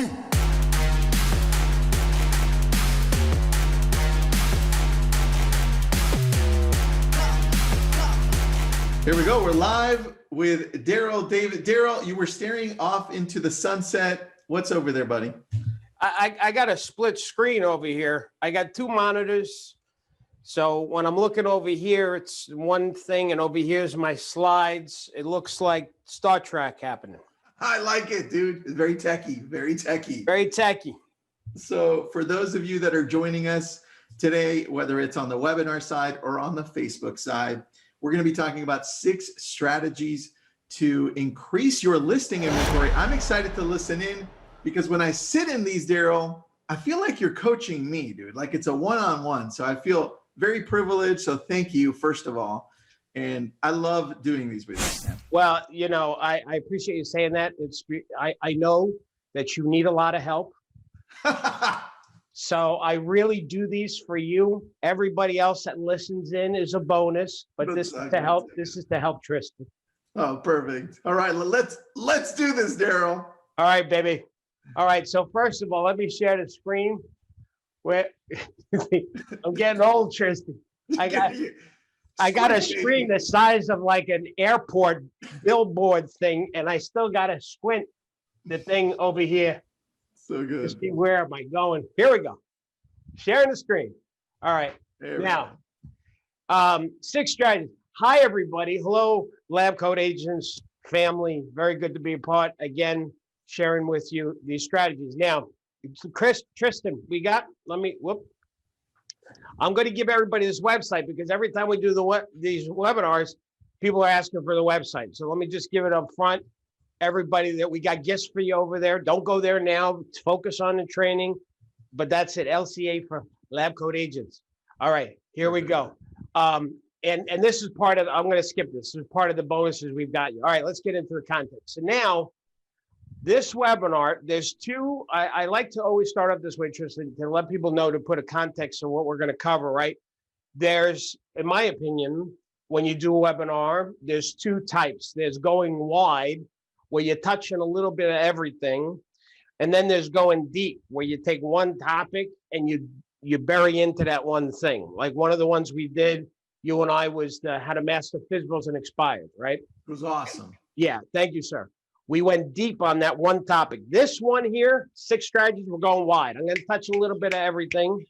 Here we go. We're live with Darryl. David, Darryl, you were staring off into the sunset. What's over there, buddy? I got a split screen over here. I got two monitors. So when I'm looking over here, it's one thing, and over here's my slides. It looks like Star Trek happening. I like it, dude. It's very techie, very techie. Very techie. So for those of you that are joining us today, whether it's on the webinar side or on the Facebook side, we're going to be talking about 6 strategies to increase your listing inventory. I'm excited to listen in because when I sit in these, Darryl, I feel like you're coaching me, dude. Like it's a one-on-one. So I feel very privileged. So thank you, first of all. And I love doing these with you, man. Well, you know, I appreciate you saying that. I know that you need a lot of help. So I really do these for you. Everybody else that listens in is a bonus, but this is to help. This is to help Tristan. Oh, perfect. All right, let's do this, Darryl. All right, baby. All right. So first of all, let me share the screen. Where I'm getting old, Tristan. I got a screen the size of like an airport billboard thing, and I still got to squint the thing over here. So good. To see where am I going? Here we go. Sharing the screen. All right. Now, 6 strategies. Hi, everybody. Hello, LabCoatAgents family. Very good to be a part. Again, sharing with you these strategies. Now, Tristan, I'm going to give everybody this website because every time we do these webinars, people are asking for the website. So let me just give it up front. Everybody that we got gifts for you over there. Don't go there now. Focus on the training. But that's it. LCA for LabCoatAgents. All right, here we go. And this is part of, I'm going to skip this. This is part of the bonuses we've got you. All right, let's get into the content. So now, this webinar, there's 2, I like to always start off this way, Tristan, to let people know to put a context on what we're going to cover, right? There's, in my opinion, when you do a webinar, there's 2 types. There's going wide, where you're touching a little bit of everything. And then there's going deep, where you take one topic and you bury into that one thing. Like one of the ones we did, you and I, was the how to master physicals and expired, right? It was awesome. Yeah, thank you, sir. We went deep on that one topic. This one here, 6 strategies, we're going wide. I'm going to touch a little bit of everything.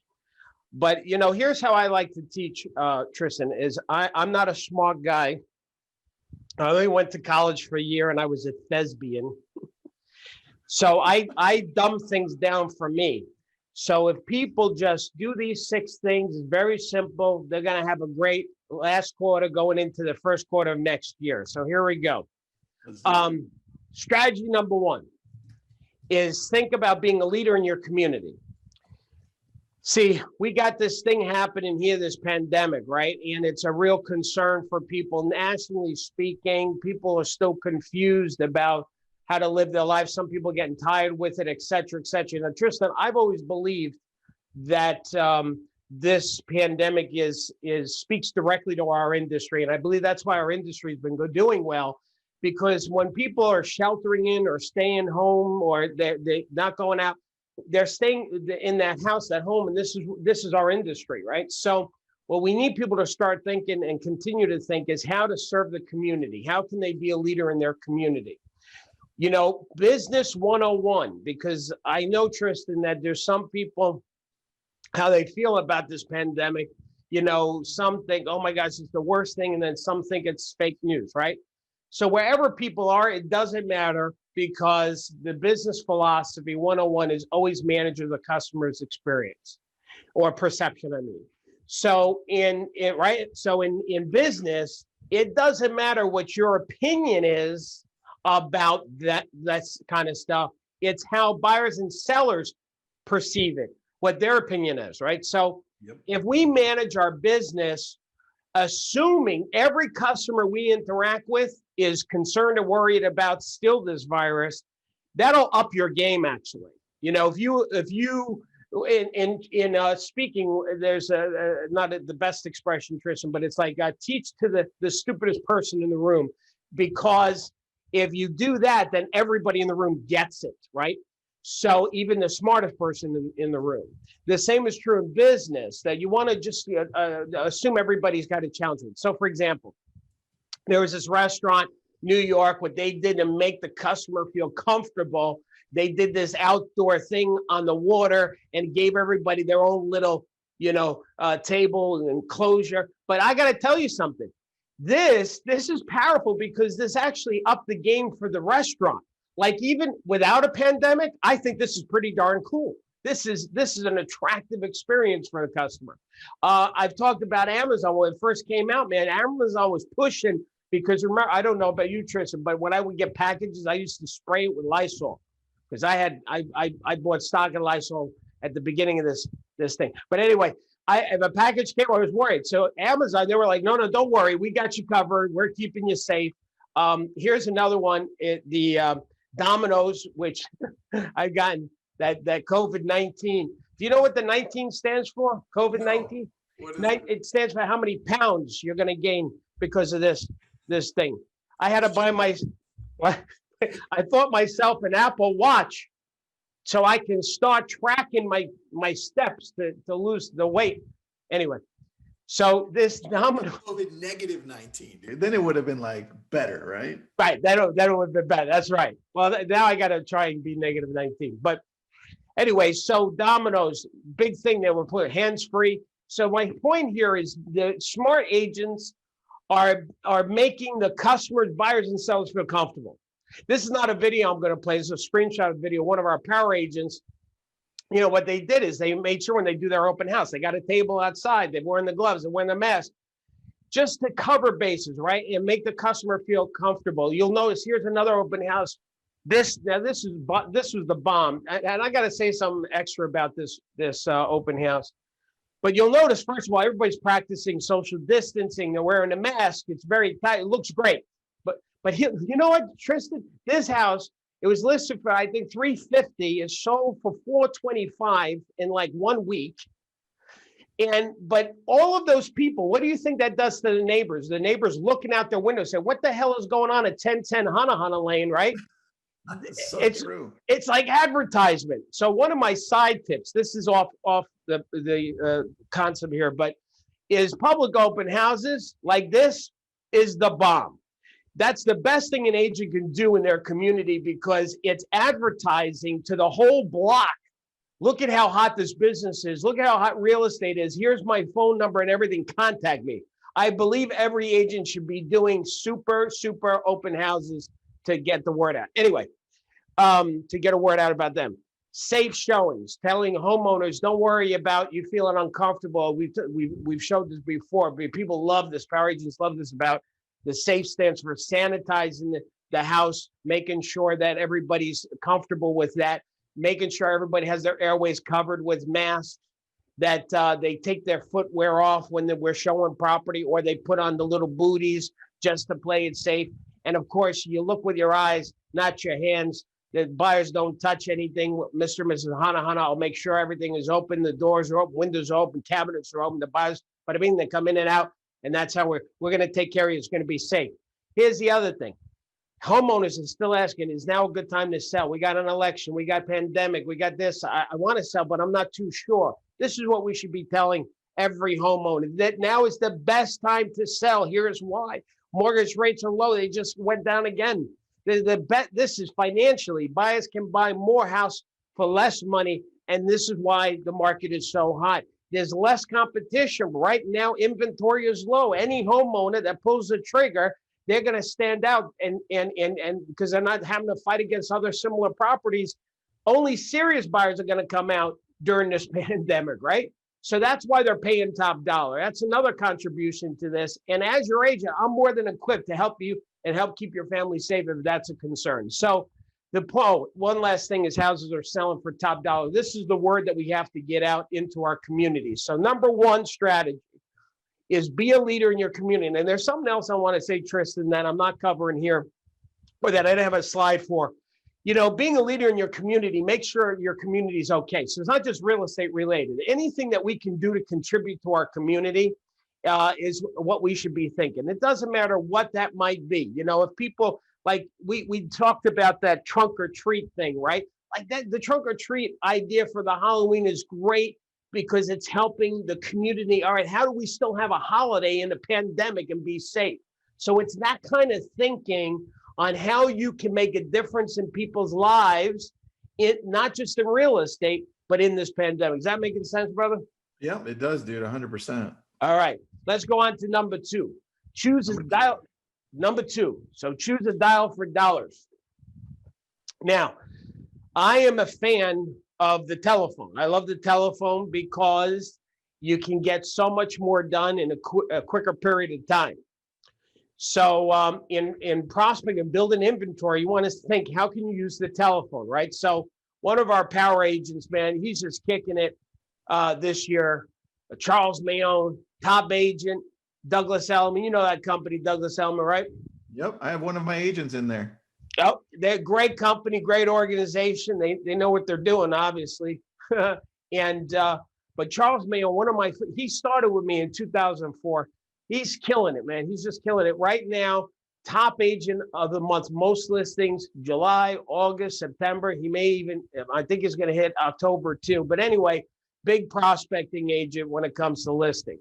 But, you know, here's how I like to teach, Tristan, is I'm not a smart guy. I only went to college for a year and I was a thespian. So I dumb things down for me. So if people just do these 6 things, it's very simple. They're going to have a great last quarter going into the first quarter of next year. So here we go. Strategy number 1 is think about being a leader in your community. See, we got this thing happening here, this pandemic, right? And it's a real concern for people. Nationally speaking, people are still confused about how to live their life. Some people are getting tired with it, et cetera, et cetera. Now, Tristan, I've always believed that this pandemic speaks directly to our industry. And I believe that's why our industry has been doing well, because when people are sheltering in or staying home, or they're not going out, they're staying in that house at home, and this is our industry, right? So what we need people to start thinking and continue to think is how to serve the community. How can they be a leader in their community? You know, business 101, because I know, Tristan, that there's some people, how they feel about this pandemic. You know, some think, oh my gosh, it's the worst thing, and then some think it's fake news, right? So wherever people are, it doesn't matter, because the business philosophy 101 is always manage the customer's experience or perception, I mean. So in business, it doesn't matter what your opinion is about that kind of stuff. It's how buyers and sellers perceive it, what their opinion is, right? So if we manage our business assuming every customer we interact with is concerned or worried about still this virus, that'll up your game, actually. You know, if you in speaking, there's not the best expression, Tristan, but it's like teach to the stupidest person in the room, because if you do that, then everybody in the room gets it, right? So even the smartest person in the room. The same is true in business, that you want to just assume everybody's got a challenge with. So for example, there was this restaurant, New York, what they did to make the customer feel comfortable. They did this outdoor thing on the water and gave everybody their own little, table and enclosure. But I got to tell you something. This is powerful because this actually upped the game for the restaurant. Like even without a pandemic, I think this is pretty darn cool. This is an attractive experience for the customer. I've talked about Amazon when it first came out, man. Amazon was pushing because remember, I don't know about you, Tristan, but when I would get packages, I used to spray it with Lysol because I bought stock in Lysol at the beginning of this thing. But anyway, if a package came, I was worried. So Amazon, they were like, no, don't worry, we got you covered. We're keeping you safe. Here's another one, the Domino's, which I've gotten that COVID-19. Do you know what the 19 stands for? COVID-19? No. It stands for how many pounds you're going to gain because of this thing. I had to buy I bought myself an Apple Watch so I can start tracking my steps to lose the weight. Anyway, so this Domino COVID negative 19, dude. Then it would have been like better, right? Right. That would have been better. That's right. Well, now I got to try and be negative 19. But anyway, so Domino's, big thing, they were putting hands-free. So my point here is the smart agents are making the customers, buyers, and sellers feel comfortable. This is not a video I'm going to play. It's a screenshot of video. One of our power agents, what they did is they made sure when they do their open house, they got a table outside, they're wearing the gloves, they're wearing the mask, just to cover bases, right? And make the customer feel comfortable. You'll notice here's another open house. This was the bomb. And I got to say something extra about this open house. But you'll notice, first of all, everybody's practicing social distancing. They're wearing a mask. It's very tight. It looks great. But you know what, Tristan? This house, it was listed for, I think, $350. It sold for $425 in like 1 week. But all of those people, what do you think that does to the neighbors? The neighbors looking out their window say, what the hell is going on at 1010 Hana Lane, right? It's true. It's like advertisement. So one of my side tips, this is off the concept here, but is public open houses like this is the bomb. That's the best thing an agent can do in their community because it's advertising to the whole block. Look at how hot this business is. Look at how hot real estate is. Here's my phone number and everything. Contact me. I believe every agent should be doing super open houses to get the word out. Anyway, to get a word out about them. Safe showings, telling homeowners, don't worry about you feeling uncomfortable. We've showed this before, but people love this. Power agents love this about the safe stands for sanitizing the house, making sure that everybody's comfortable with that, making sure everybody has their airways covered with masks, that they take their footwear off when we're showing property, or they put on the little booties just to play it safe. And of course, you look with your eyes, not your hands. The buyers don't touch anything. Mr. and Mrs. Hana, I'll make sure everything is open. The doors are open, windows are open, cabinets are open. The buyers, but I mean, they come in and out. And that's how we're going to take care of you. It's going to be safe. Here's the other thing. Homeowners are still asking, is now a good time to sell? We got an election. We got pandemic. We got this. I want to sell, but I'm not too sure. This is what we should be telling every homeowner, that now is the best time to sell. Here's why. Mortgage rates are low. They just went down again. This is financially. Buyers can buy more house for less money. And this is why the market is so hot. There's less competition. Right now, inventory is low. Any homeowner that pulls the trigger, they're going to stand out and because they're not having to fight against other similar properties. Only serious buyers are going to come out during this pandemic, right? So that's why they're paying top dollar. That's another contribution to this. And as your agent, I'm more than equipped to help you and help keep your family safe if that's a concern. So one last thing is houses are selling for top dollar. This is the word that we have to get out into our communities. So number one strategy is be a leader in your community. And there's something else I want to say, Tristan, that I'm not covering here, or that I didn't have a slide for. Being a leader in your community, make sure your community is okay. So it's not just real estate related. Anything that we can do to contribute to our community is what we should be thinking. It doesn't matter what that might be. If people, like we talked about that trunk or treat thing, right? like that, the trunk or treat idea for the Halloween is great because it's helping the community. All right, how do we still have a holiday in a pandemic and be safe? So it's that kind of thinking on how you can make a difference in people's lives, not just in real estate, but in this pandemic. Is that making sense, brother? Yeah, it does, dude. 100%. All right, let's go on to number two. Choose a dial. Number two. So choose a dial for dollars. Now, I am a fan of the telephone. I love the telephone because you can get so much more done in a quicker period of time. So in prospecting and building inventory, you want to think, how can you use the telephone, right? So one of our power agents, man, he's just kicking it this year. Charles Mayone, top agent, Douglas Elliman. You know that company, Douglas Elliman, right? Yep, I have one of my agents in there. Oh, they're a great company, great organization. They know what they're doing, obviously. But Charles Mayone, he started with me in 2004. He's killing it, man. He's just killing it right now. Top agent of the month, most listings, July, August, September. He may even, I think he's going to hit October too. But anyway, big prospecting agent when it comes to listings.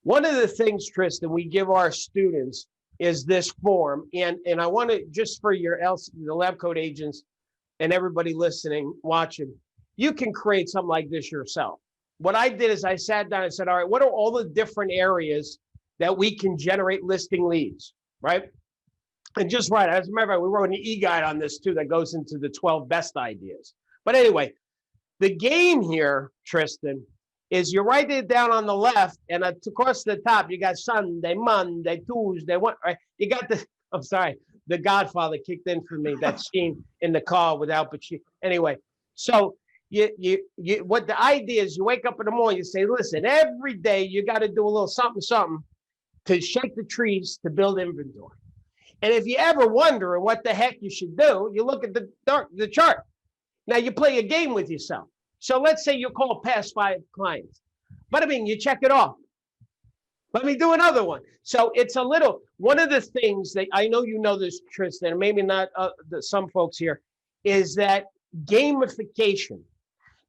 One of the things, Tristan, we give our students is this form. And I want to, just for the lab coat agents and everybody listening, watching, you can create something like this yourself. What I did is I sat down and said, all right, what are all the different areas that we can generate listing leads, right? And just right, as a matter of fact, we wrote an e-guide on this too that goes into the 12 best ideas. But anyway, the game here, Tristan, is you write it down on the left, and across the top, you got Sunday, Monday, Tuesday, right? You got the Godfather kicked in for me, that scene in the car with Al Pacino. Anyway, so what the idea is, you wake up in the morning, you say, listen, every day you got to do a little something to shake the trees to build inventory. And if you ever wonder what the heck you should do, you look at the chart. Now you play a game with yourself. So let's say you call past 5 clients, but I mean, you check it off. Let me do another one. So it's one of the things that I know you know this, Tristan, maybe not some folks here, is that gamification.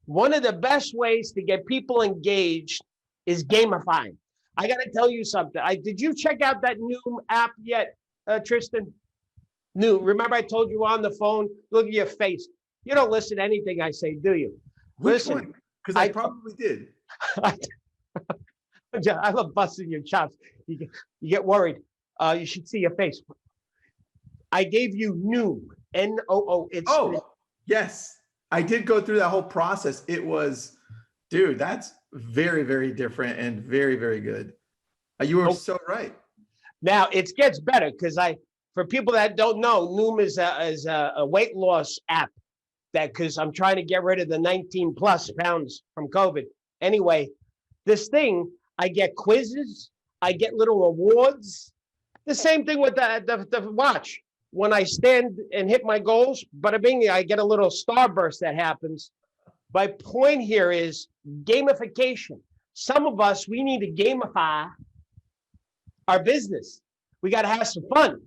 One of the best ways to get people engaged is gamifying. I got to tell you something. Did you check out that new app yet, Tristan? New. Remember I told you on the phone, look at your face. You don't listen to anything I say, do you? Which one? Because I probably did. I love busting your chops. You get worried. You should see your face. I gave you new, N-O-O. Yes. I did go through that whole process. It was, dude, that's very, very different and very, very good. You were so right. Now it gets better because for people that don't know, Noom is a weight loss app because I'm trying to get rid of the 19 plus pounds from COVID. Anyway, this thing, I get quizzes, I get little awards. The same thing with the watch. When I stand and hit my goals, I get a little starburst that happens. My point here is gamification. Some of us, we need to gamify our business. We got to have some fun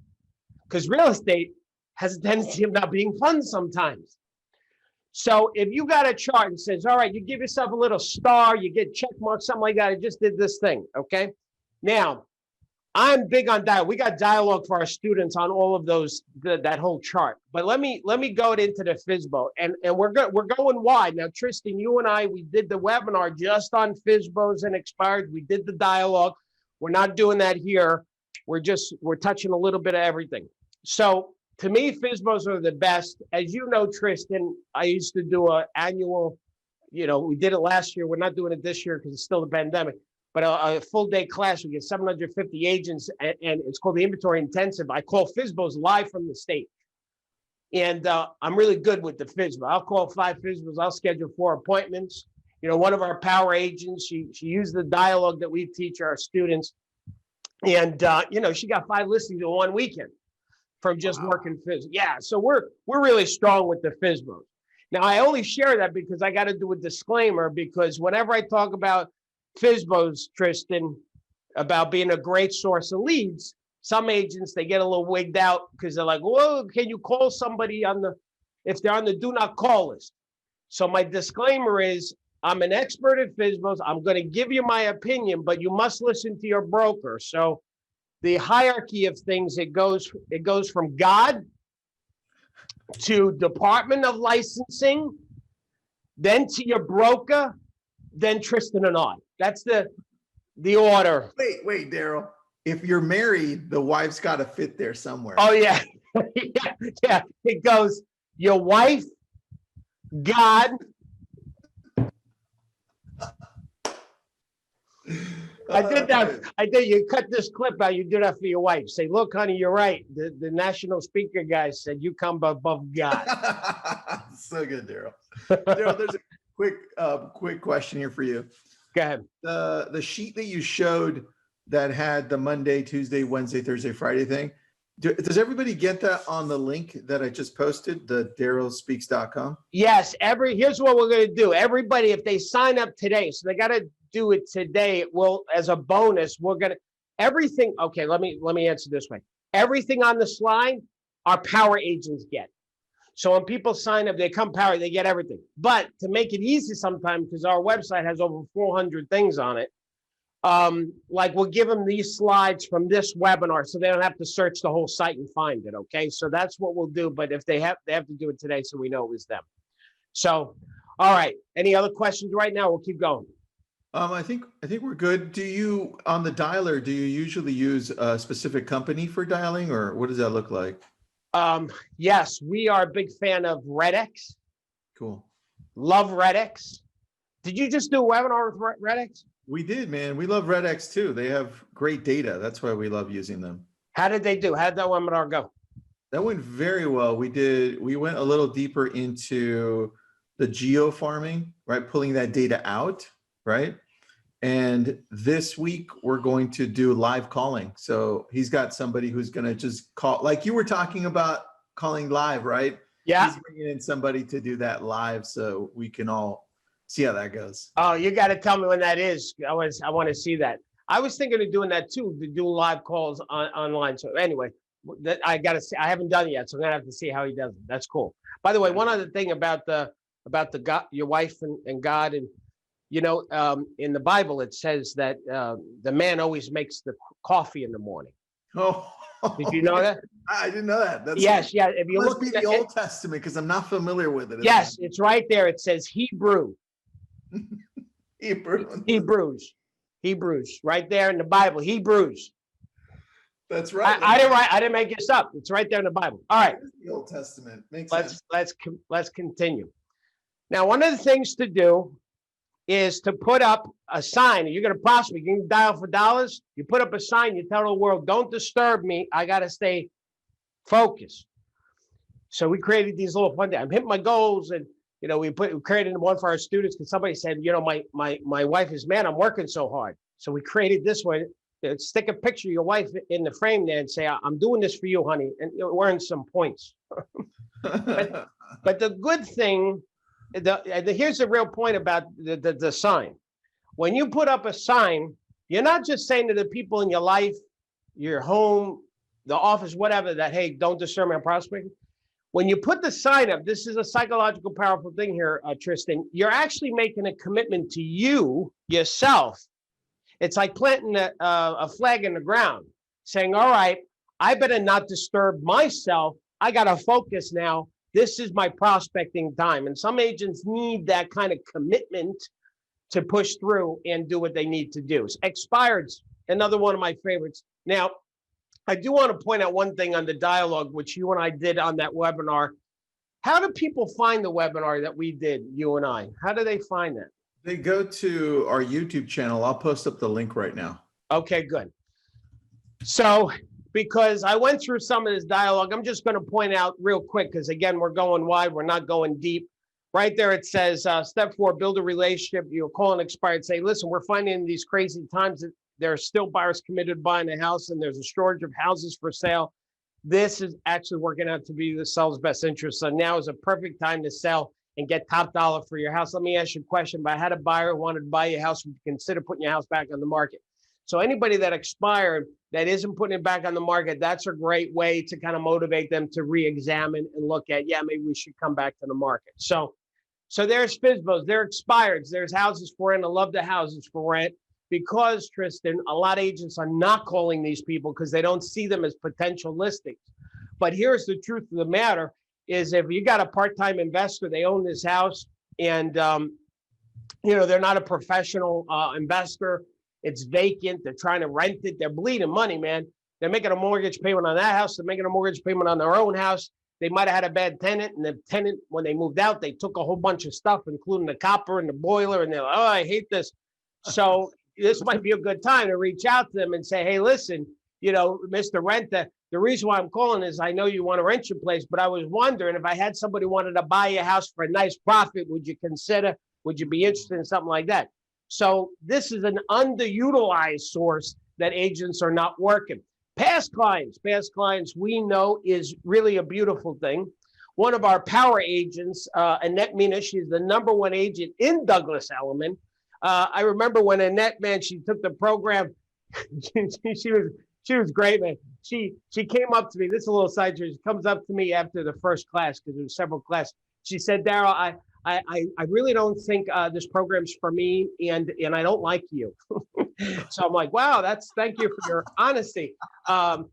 because real estate has a tendency of not being fun sometimes. So if you got a chart and says, all right, you give yourself a little star, you get check marks, something like that. I just did this thing. Okay. Now, I'm big on dialogue. We got dialogue for our students on all of those, that whole chart. But let me go into the FSBO, and we're going wide now. Tristan, you and I, we did the webinar just on FSBOs and expired. We did the dialogue. We're not doing that here. We're touching a little bit of everything. So to me, FSBOs are the best. As you know, Tristan, I used to do an annual. We did it last year. We're not doing it this year because it's still the pandemic. But a full day class, we get 750 agents, and it's called the Inventory Intensive. I call FSBOs live from the state. And I'm really good with the FSBO. I'll call 5 FSBOs. I'll schedule 4 appointments. One of our power agents, she used the dialogue that we teach our students. And, she got 5 listings in 1 weekend from just working FSBO. Yeah, so we're really strong with the FSBOs. Now, I only share that because I got to do a disclaimer, because whenever I talk about FSBOs, Tristan, about being a great source of leads, some agents, they get a little wigged out because they're like, whoa, can you call somebody if they're on the do not call list. So my disclaimer is, I'm an expert at FSBOs. I'm going to give you my opinion, but you must listen to your broker. So the hierarchy of things, it goes from God to Department of Licensing, then to your broker, then Tristan and I. That's the order. Wait, Darryl. If you're married, the wife's got to fit there somewhere. Oh yeah. yeah. It goes your wife, God. I did that. I did. You cut this clip out. You do that for your wife. Say, look, honey, you're right. The national speaker guy said you come above God. So good, Darryl. Darryl, there's a quick question here for you. Go ahead. The sheet that you showed that had the Monday, Tuesday, Wednesday, Thursday, Friday thing. Does everybody get that on the link that I just posted, the darrylspeaks.com? Yes. Here's what we're going to do. Everybody, if they sign up today, so they got to do it today. Well, as a bonus, we're going to everything. Okay, let me answer this way. Everything on the slide, our power agents get. So when people sign up, they come power, they get everything. But to make it easy sometimes, because our website has over 400 things on it, like we'll give them these slides from this webinar so they don't have to search the whole site and find it. Okay, so that's what we'll do. But if they have to do it today so we know it was them. So, all right. Any other questions right now? We'll keep going. I think we're good. Do you, on the dialer, do you usually use a specific company for dialing, or what does that look like? Yes, we are a big fan of RedX. Cool. Love RedX. Did you just do a webinar with RedX? We did, man. We love RedX too. They have great data. That's why we love using them. How did they do? How did that webinar go? That went very well. We went a little deeper into the geo farming, right? Pulling that data out, right? And this week we're going to do live calling. So he's got somebody who's going to just call, like you were talking about calling live, right? Yeah. He's bringing in somebody to do that live so we can all see how that goes. Oh, you got to tell me when that is. I want to see that. I was thinking of doing that too, to do live calls online. So anyway, I got to see. I haven't done it yet, so I'm gonna have to see how he does it. That's cool. By the way, one other thing about the God, your wife and God, and you know, in the Bible it says that the man always makes the coffee in the morning. Oh, did you know that? I didn't know that. That's yes, yeah. If you must look be at the Old Testament because I'm not familiar with it. Yes, it's right there. It says Hebrew. Hebrews, right there in the Bible. Hebrews. That's right. I didn't make this up. It's right there in the Bible. All right. The Old Testament makes sense. Let's continue. Now, one of the things to do is to put up a sign. You're going to prosper. You can dial for dollars. You put up a sign. You tell the world, "Don't disturb me. I got to stay focused." So we created these little fun days. I'm hitting my goals, and you know, we created one for our students because somebody said, you know, my wife is mad. I'm working so hard. So we created this one. Stick a picture of your wife in the frame there and say, "I'm doing this for you, honey," and you'll earn some points. but the good thing, here's the real point about the sign. When you put up a sign, you're not just saying to the people in your life, your home, the office, whatever, that, hey, don't disturb me, I'm prospering. When you put the sign up, this is a psychological powerful thing here, Tristan, you're actually making a commitment to you, yourself. It's like planting a flag in the ground, saying, all right, I better not disturb myself. I got to focus now. This is my prospecting time. And some agents need that kind of commitment to push through and do what they need to do. Expired's another one of my favorites. Now, I do want to point out one thing on the dialogue, which you and I did on that webinar. How do people find the webinar that we did, you and I? How do they find that? They go to our YouTube channel. I'll post up the link right now. Okay, good. So, because I went through some of this dialogue, I'm just going to point out real quick, because again, we're going wide, we're not going deep. Right there, it says, step 4, build a relationship. You'll call an expired, say, listen, we're finding in these crazy times that there are still buyers committed to buying a house and there's a shortage of houses for sale. This is actually working out to be the seller's best interest. So now is a perfect time to sell and get top dollar for your house. Let me ask you a question about how a buyer who wanted to buy your house would consider putting your house back on the market. So anybody that expired that isn't putting it back on the market, that's a great way to kind of motivate them to re-examine and look at, yeah, maybe we should come back to the market. So there's FSBOs, there expireds, there's houses for rent. I love the houses for rent because, Tristan, a lot of agents are not calling these people because they don't see them as potential listings. But here's the truth of the matter is if you got a part-time investor, they own this house and, they're not a professional investor. It's vacant. They're trying to rent it. They're bleeding money, man. They're making a mortgage payment on that house. They're making a mortgage payment on their own house. They might have had a bad tenant, and the tenant, when they moved out, they took a whole bunch of stuff, including the copper and the boiler, and they're like, oh, I hate this. So this might be a good time to reach out to them and say, hey, listen, Mr. Renter, the reason why I'm calling is I know you want to rent your place, but I was wondering if I had somebody who wanted to buy your house for a nice profit, would you be interested in something like that? So this is an underutilized source that agents are not working. Past clients, we know is really a beautiful thing. One of our power agents, Annette Mina, she's the #1 agent in Douglas Elliman. I remember when Annette, man, she took the program. She was great, man. She came up to me. This is a little side story. She comes up to me after the first class because there were several classes. She said, Darryl, I really don't think this program's for me, and I don't like you. So I'm like, wow, thank you for your honesty. But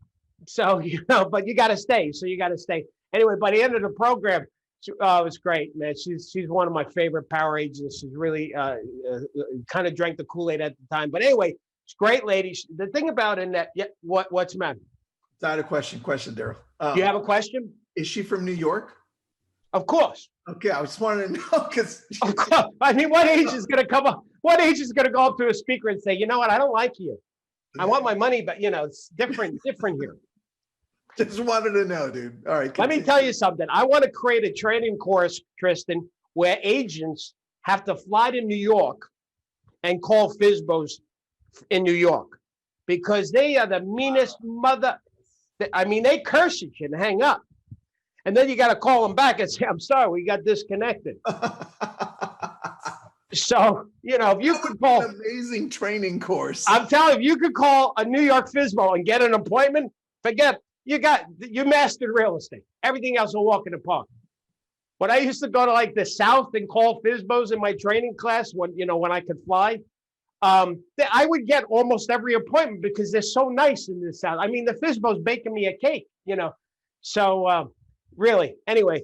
you got to stay. So you got to stay. Anyway, by the end of the program, it was great, man. She's one of my favorite power agents. She's really kind of drank the Kool-Aid at the time. But anyway, she's a great lady. The thing about Annette, what's the matter? I had a question, Darryl. Do you have a question? Is she from New York? Of course. Okay, I just wanted to know because I mean, what age is going to come up? What age is going to go up to a speaker and say, you know what, I don't like you. I want my money, but it's different here. Just wanted to know, dude. All right. Let me tell you something. I want to create a training course, Tristan, where agents have to fly to New York and call FSBOs in New York because they are the meanest mother. I mean, they curse at you and hang up. And then you got to call them back and say, I'm sorry, we got disconnected. So, if you could call an amazing training course. I'm telling you, if you could call a New York FSBO and get an appointment, forget, you mastered real estate. Everything else will walk in the park. When I used to go to like the South and call FSBOs in my training class when I could fly, I would get almost every appointment because they're so nice in the South. I mean, the FSBO's baking me a cake, So, really, anyway,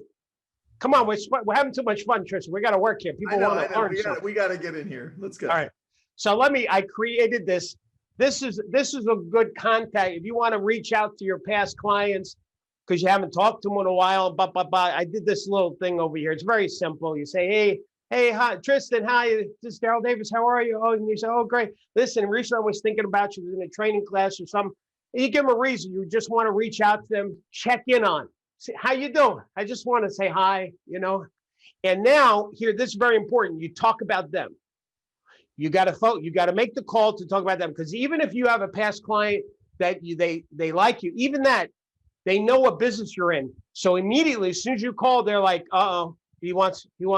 come on, we're having too much fun, Tristan. We got to work here. People want to learn something. We got to get in here. Let's go. All right. So I created this. This is a good contact. If you want to reach out to your past clients because you haven't talked to them in a while, I did this little thing over here. It's very simple. You say, hey, hi, Tristan, hi, this is Darryl Davis. How are you? Oh, and you say, oh, great. Listen, recently I was thinking about you in a training class or something. And you give them a reason. You just want to reach out to them, check in on. Say, how you doing? I just want to say hi, And now here, this is very important. You talk about them. You got to make the call to talk about them because even if you have a past client that they like you, even that they know what business you're in. So immediately, as soon as you call, they're like, he's going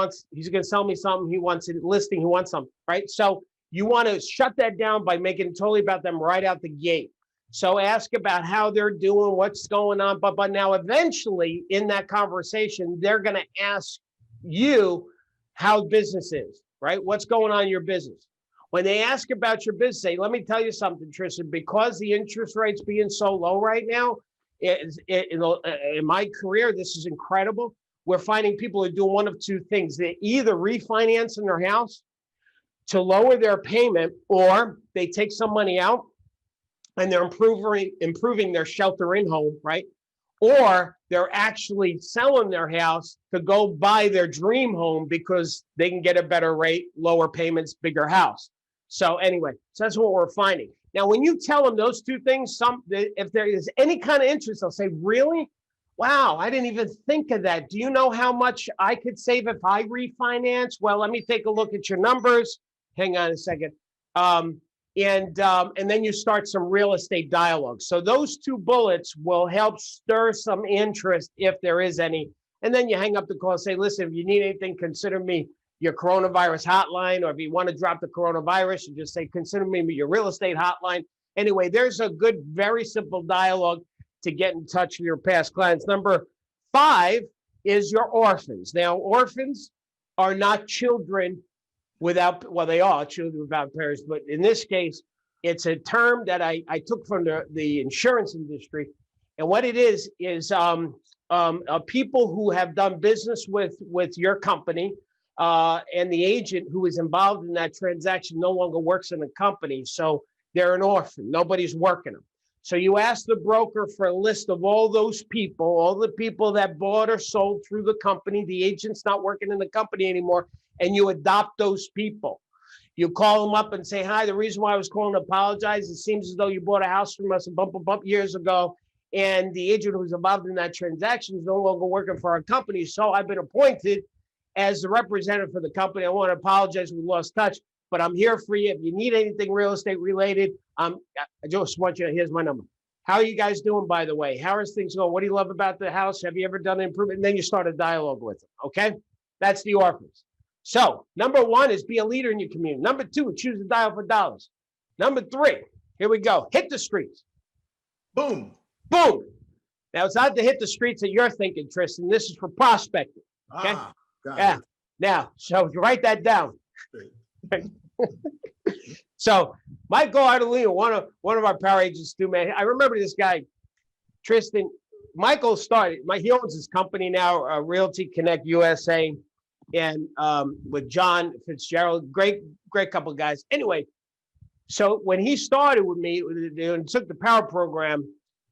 to sell me something. He wants a listing. He wants something, right? So you want to shut that down by making it totally about them right out the gate. So ask about how they're doing, what's going on. But now eventually in that conversation, they're going to ask you how business is, right? What's going on in your business? When they ask about your business, say, let me tell you something, Tristan, because the interest rates being so low right now, in my career, this is incredible. We're finding people are doing one of two things. They're either refinancing their house to lower their payment, or they take some money out and they're improving their shelter-in home, right? Or they're actually selling their house to go buy their dream home because they can get a better rate, lower payments, bigger house. So anyway, so that's what we're finding. Now, when you tell them those two things, if there is any kind of interest, they'll say, really? Wow, I didn't even think of that. Do you know how much I could save if I refinance? Well, let me take a look at your numbers. Hang on a second. And then you start some real estate dialogue. So those two bullets will help stir some interest if there is any. And then you hang up the call and say, listen, if you need anything, consider me. your coronavirus hotline, or if you want to drop the coronavirus, you just say, consider me your real estate hotline. Anyway, there's a good, very simple dialogue to get in touch with your past clients. Number 5 is your orphans. Now, orphans are not children without, well, they are children without parents, but in this case, it's a term that I took from the insurance industry. And what it is people who have done business with your company, and the agent who is involved in that transaction no longer works in the company. So they're an orphan. Nobody's working them. So you ask the broker for a list of all those people, all the people that bought or sold through the company. The agent's not working in the company anymore, and you adopt those people. You call them up and say, hi, the reason why I was calling to apologize, it seems as though you bought a house from us a bump years ago, and the agent who's involved in that transaction is no longer working for our company. So I've been appointed as the representative for the company. I want to apologize, we lost touch, but I'm here for you. If you need anything real estate related, I just want you, here's my number. How are you guys doing, by the way? How are things going? What do you love about the house? Have you ever done an improvement? And then you start a dialogue with them, okay? That's the orphans. So number 1 is be a leader in your community. Number 2, choose to dial for dollars. Number 3, here we go. Hit the streets. Boom. Boom. Now, it's not to hit the streets that you're thinking, Tristan. This is for prospecting, okay? Yeah. Now, so you write that down. So Michael Ardelino, one of our power agents too, man. I remember this guy, Tristan. Michael started, he owns his company now, Realty Connect USA, and with John Fitzgerald, great couple of guys. Anyway, so when he started with me and took the power program,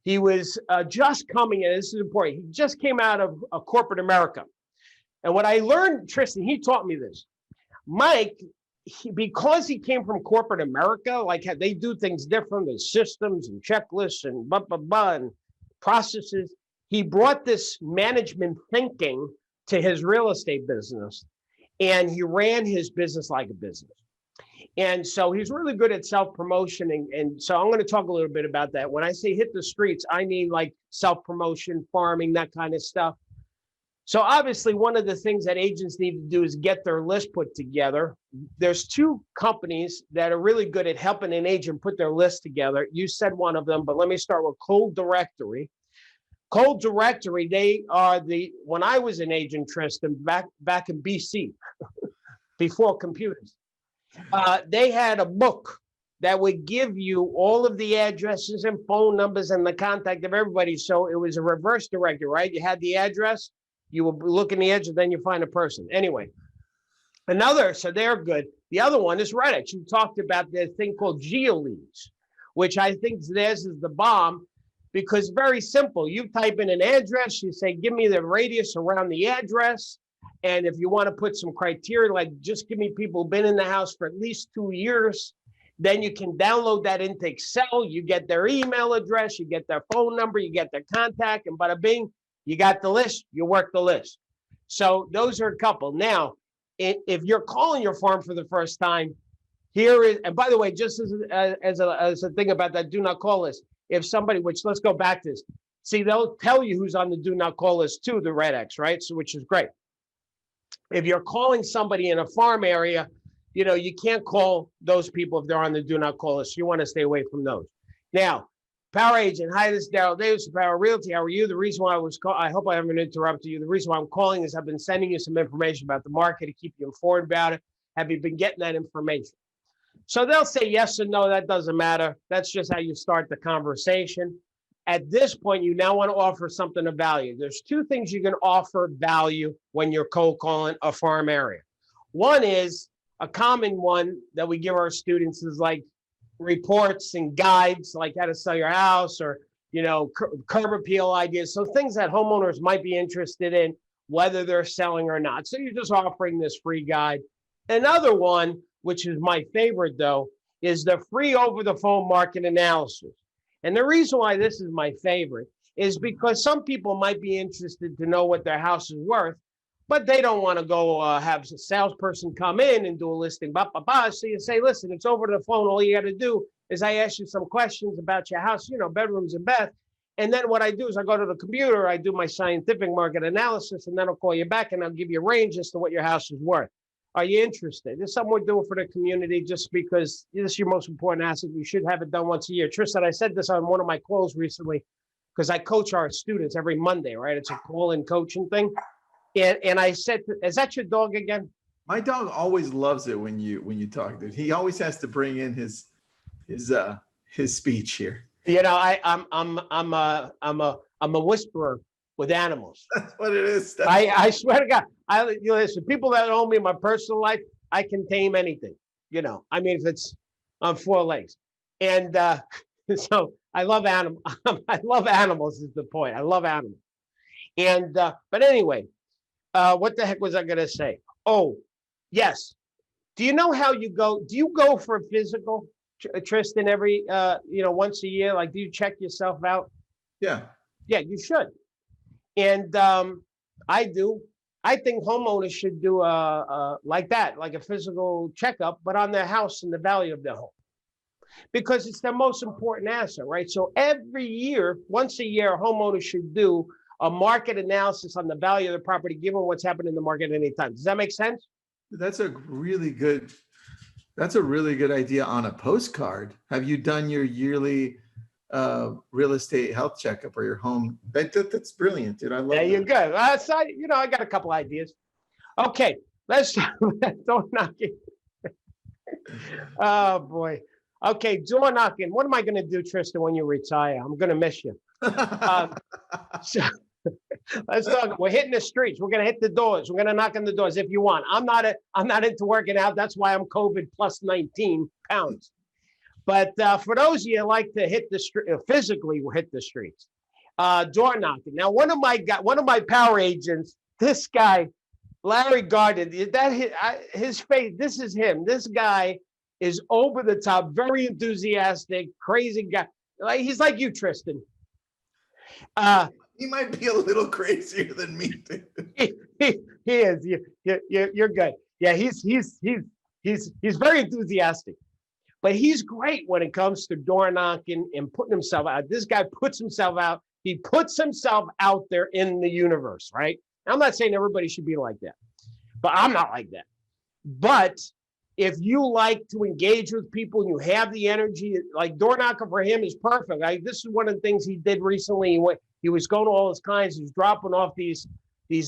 he was just coming, and this is important, he just came out of corporate America. And what I learned, Tristan, he taught me this. Mike, because he came from corporate America, like they do things different, there's systems and checklists and and processes. He brought this management thinking to his real estate business, and he ran his business like a business. And so he's really good at self-promotion. And so I'm going to talk a little bit about that. When I say hit the streets, I mean like self-promotion, farming, that kind of stuff. So obviously, one of the things that agents need to do is get their list put together. There's 2 companies that are really good at helping an agent put their list together. You said one of them, but let me start with Cold Directory. Cold Directory, they are when I was an agent, Tristan, back in BC, before computers, they had a book that would give you all of the addresses and phone numbers and the contact of everybody. So it was a reverse directory, right? You had the address, you would look in the edge, and then you find a person. Anyway, so they're good. The other one is Reddit. You talked about the thing called GeoLeads, which I think theirs is the bomb, because very simple. You type in an address, you say, give me the radius around the address. And if you want to put some criteria, like just give me people who've been in the house for at least 2 years, then you can download that into Excel. You get their email address, you get their phone number, you get their contact, and bada bing, you got the list, you work the list. So those are a couple. Now, if you're calling your farm for the first time, here is, and by the way, just as a thing about that do not call list, if somebody, which let's go back to this, see, they'll tell you who's on the do not call list too, the Red X, right? So, which is great. If you're calling somebody in a farm area, you can't call those people if they're on the do not call list. You want to stay away from those. Now, Power Agent, hi, this is Darryl Davis, Power Realty. How are you? The reason why I hope I haven't interrupted you. The reason why I'm calling is I've been sending you some information about the market to keep you informed about it. Have you been getting that information? So they'll say yes or no, that doesn't matter. That's just how you start the conversation. At this point, you now want to offer something of value. There's 2 things you can offer value when you're cold calling a farm area. One is a common one that we give our students is like reports and guides, like how to sell your house, or curb appeal ideas. So things that homeowners might be interested in, whether they're selling or not. So you're just offering this free guide. Another one, which is my favorite though, is the free over the phone market analysis. And the reason why this is my favorite is because some people might be interested to know what their house is worth, but they don't want to go have a salesperson come in and do a listing, So you say, listen, it's over the phone. All you got to do is I ask you some questions about your house, bedrooms and bath. And then what I do is I go to the computer, I do my scientific market analysis, and then I'll call you back and I'll give you a range as to what your house is worth. Are you interested? This is something we're doing for the community just because this is your most important asset. You should have it done once a year. Tristan, I said this on one of my calls recently because I coach our students every Monday, right? It's a call-in coaching thing. And I said, is that your dog again? My dog always loves it when you talk to him. He always has to bring in his speech here. You know, I'm a whisperer with animals. That's what it is. I swear to God. Listen, people that know me in my personal life, I can tame anything. You know, I mean, if it's on four legs, and so I love animals. I love animals is the point. I love animals. And but anyway, what the heck was I gonna say? Oh, yes. Do you know how you go? Do you go for a physical, Tristan, every once a year? Like, do you check yourself out? Yeah. Yeah, you should. And I do. I think homeowners should do like that, like a physical checkup, but on their house and the value of their home, because it's their most important asset, right? So every year, once a year, homeowners should do a market analysis on the value of the property, given what's happened in the market at any time. Does that make sense? That's a really good idea on a postcard. Have you done your yearly real estate health checkup or your home? That's brilliant, dude. I love there that. You go. So, I got a couple ideas. Okay, let's door knocking. Oh boy. Okay, door knocking. What am I going to do, Tristan, when you retire? I'm going to miss you. So let's talk. We're hitting the streets. We're going to hit the doors. We're going to knock on the doors if you want. I'm not into working out. That's why I'm COVID plus 19 pounds. But for those of you who like to hit the street, physically hit the streets, door knocking. Now, one of my power agents, this guy, Larry Gardner, his face, this is him. This guy is over the top, very enthusiastic, crazy guy. He's like you, Tristan. He might be a little crazier than me, dude. He is. You're good. Yeah, he's very enthusiastic. But he's great when it comes to door knocking and putting himself out. This guy puts himself out. He puts himself out there in the universe, right? I'm not saying everybody should be like that, but I'm not like that. But if you like to engage with people and you have the energy, like door knocking for him is perfect. This is one of the things he did recently. He was going to all his clients. He was dropping off these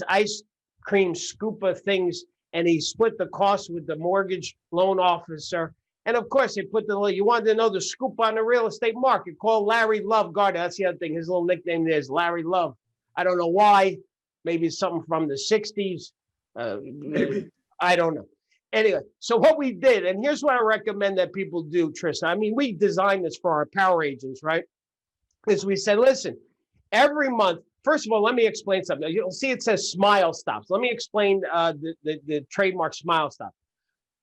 ice cream scooper things, and he split the cost with the mortgage loan officer. And of course, they put you wanted to know the scoop on the real estate market. Call Larry Love Gardner. That's the other thing. His little nickname there is Larry Love. I don't know why. Maybe it's something from the 60s. Maybe. I don't know. Anyway, so what we did, and here's what I recommend that people do, Tristan. I mean, we designed this for our power agents, right? Is we said, listen, every month, first of all, let me explain something. You'll see it says Smile Stops. Let me explain the trademark Smile Stop.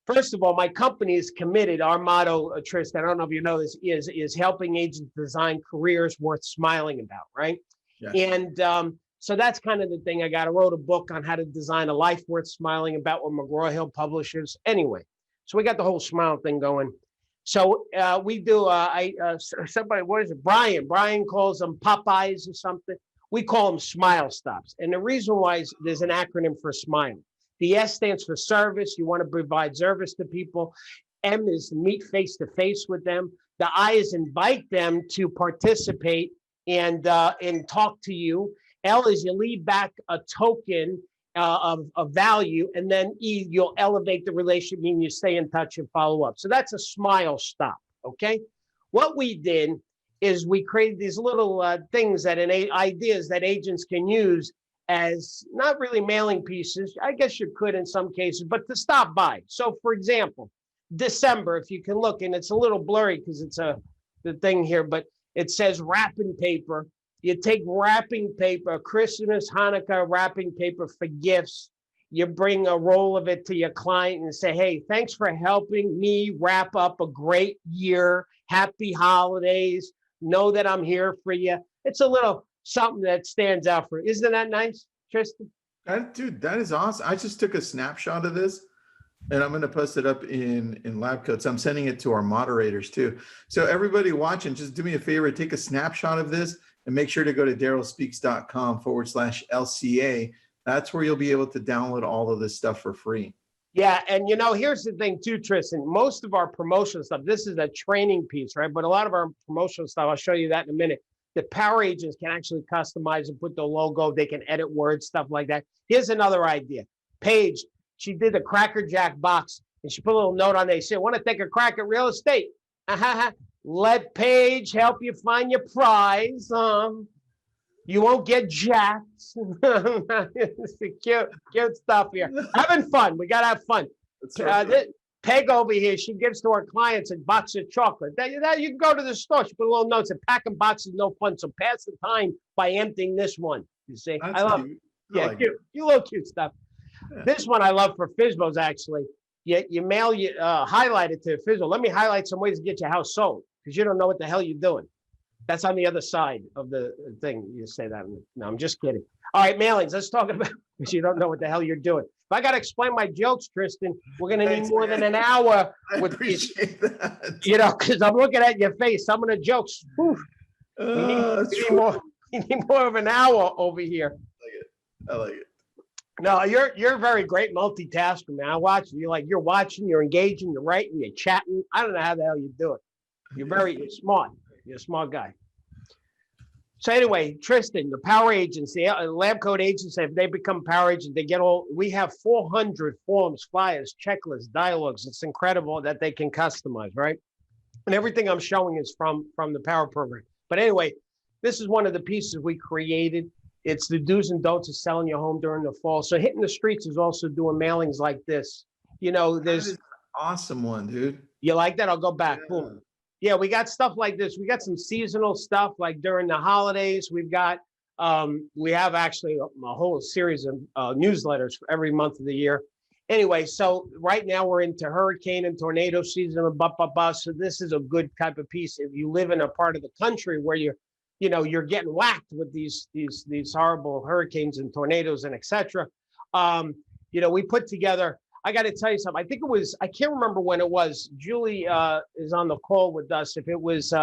First of all, my company is committed. Our motto, Tristan, I don't know if you know this, is helping agents design careers worth smiling about, right? Yes. And so that's kind of the thing. I wrote a book on how to design a life worth smiling about with McGraw-Hill Publishers. Anyway, so we got the whole smile thing going. So we do, somebody, what is it? Brian calls them Popeyes or something. We call them Smile Stops. And the reason why is there's an acronym for SMILE. The S stands for service. You want to provide service to people. M is meet face to face with them. The I is invite them to participate and talk to you. L is you leave back a token of value. And then E, you'll elevate the relationship, meaning you stay in touch and follow up. So that's a Smile Stop, okay? What we did is we created these little things ideas that agents can use as not really mailing pieces. I guess you could in some cases, but to stop by. So for example, December, if you can look, and it's a little blurry because it's the thing here, but it says wrapping paper. You take wrapping paper, Christmas, Hanukkah wrapping paper for gifts. You bring a roll of it to your client and say, hey, thanks for helping me wrap up a great year. Happy holidays. Know that I'm here for you. It's a little something that stands out for you. Isn't that nice, Tristan? Dude, that is awesome. I just took a snapshot of this and I'm going to post it up in LabCoats. I'm sending it to our moderators too. So everybody watching, just do me a favor, take a snapshot of this and make sure to go to darrylspeaks.com/LCA. That's where you'll be able to download all of this stuff for free. Yeah, and here's the thing too, Tristan. Most of our promotional stuff, this is a training piece, right? But a lot of our promotional stuff, I'll show you that in a minute. The power agents can actually customize and put the logo. They can edit words, stuff like that. Here's another idea. Paige, she did a Cracker Jack box, and she put a little note on there. She said, "Want to take a crack at real estate? Let Paige help you find your prize. You won't get jacked." It's cute stuff here. Having fun. We gotta have fun. Peg over here, she gives to her clients a box of chocolate. That you can go to the store. She put a little note. Said, "Packing boxes no fun, so pass the time by emptying this one." You see, I love it. Yeah, cute. You little cute stuff. Yeah. This one I love for FSBOs actually. You mail highlight it to FSBO. Let me highlight some ways to get your house sold because you don't know what the hell you're doing. That's on the other side of the thing. You say that. No, I'm just kidding. All right, mailings. Let's talk about because you don't know what the hell you're doing. If I got to explain my jokes, Tristan, we're going to need more than an hour. I appreciate that. Because I'm looking at your face. Some of the jokes. We need more of an hour over here. I like it. No, you're a very great multitasker, man. I watch you. You're watching, you're engaging, you're writing, you're chatting. I don't know how the hell you do it. You're smart. You're a smart guy. So anyway, Tristan, the power agents, the LabCoatAgents, if they become power agents, they get we have 400 forms, flyers, checklists, dialogues. It's incredible that they can customize, right? And everything I'm showing is from the power program. But anyway, this is one of the pieces we created. It's the do's and don'ts of selling your home during the fall. So Hitting the Streets is also doing mailings like this. There's an awesome one, dude. You like that? I'll go back. Yeah. Boom. Yeah, we got stuff like this. We got some seasonal stuff like during the holidays. We've got, we have actually a whole series of newsletters for every month of the year. Anyway, so right now we're into hurricane and tornado season, so this is a good type of piece. If you live in a part of the country where you're getting whacked with these horrible hurricanes and tornadoes and etc. We put together. I got to tell you something. I think it was, I can't remember when it was. Julie is on the call with us. If it was,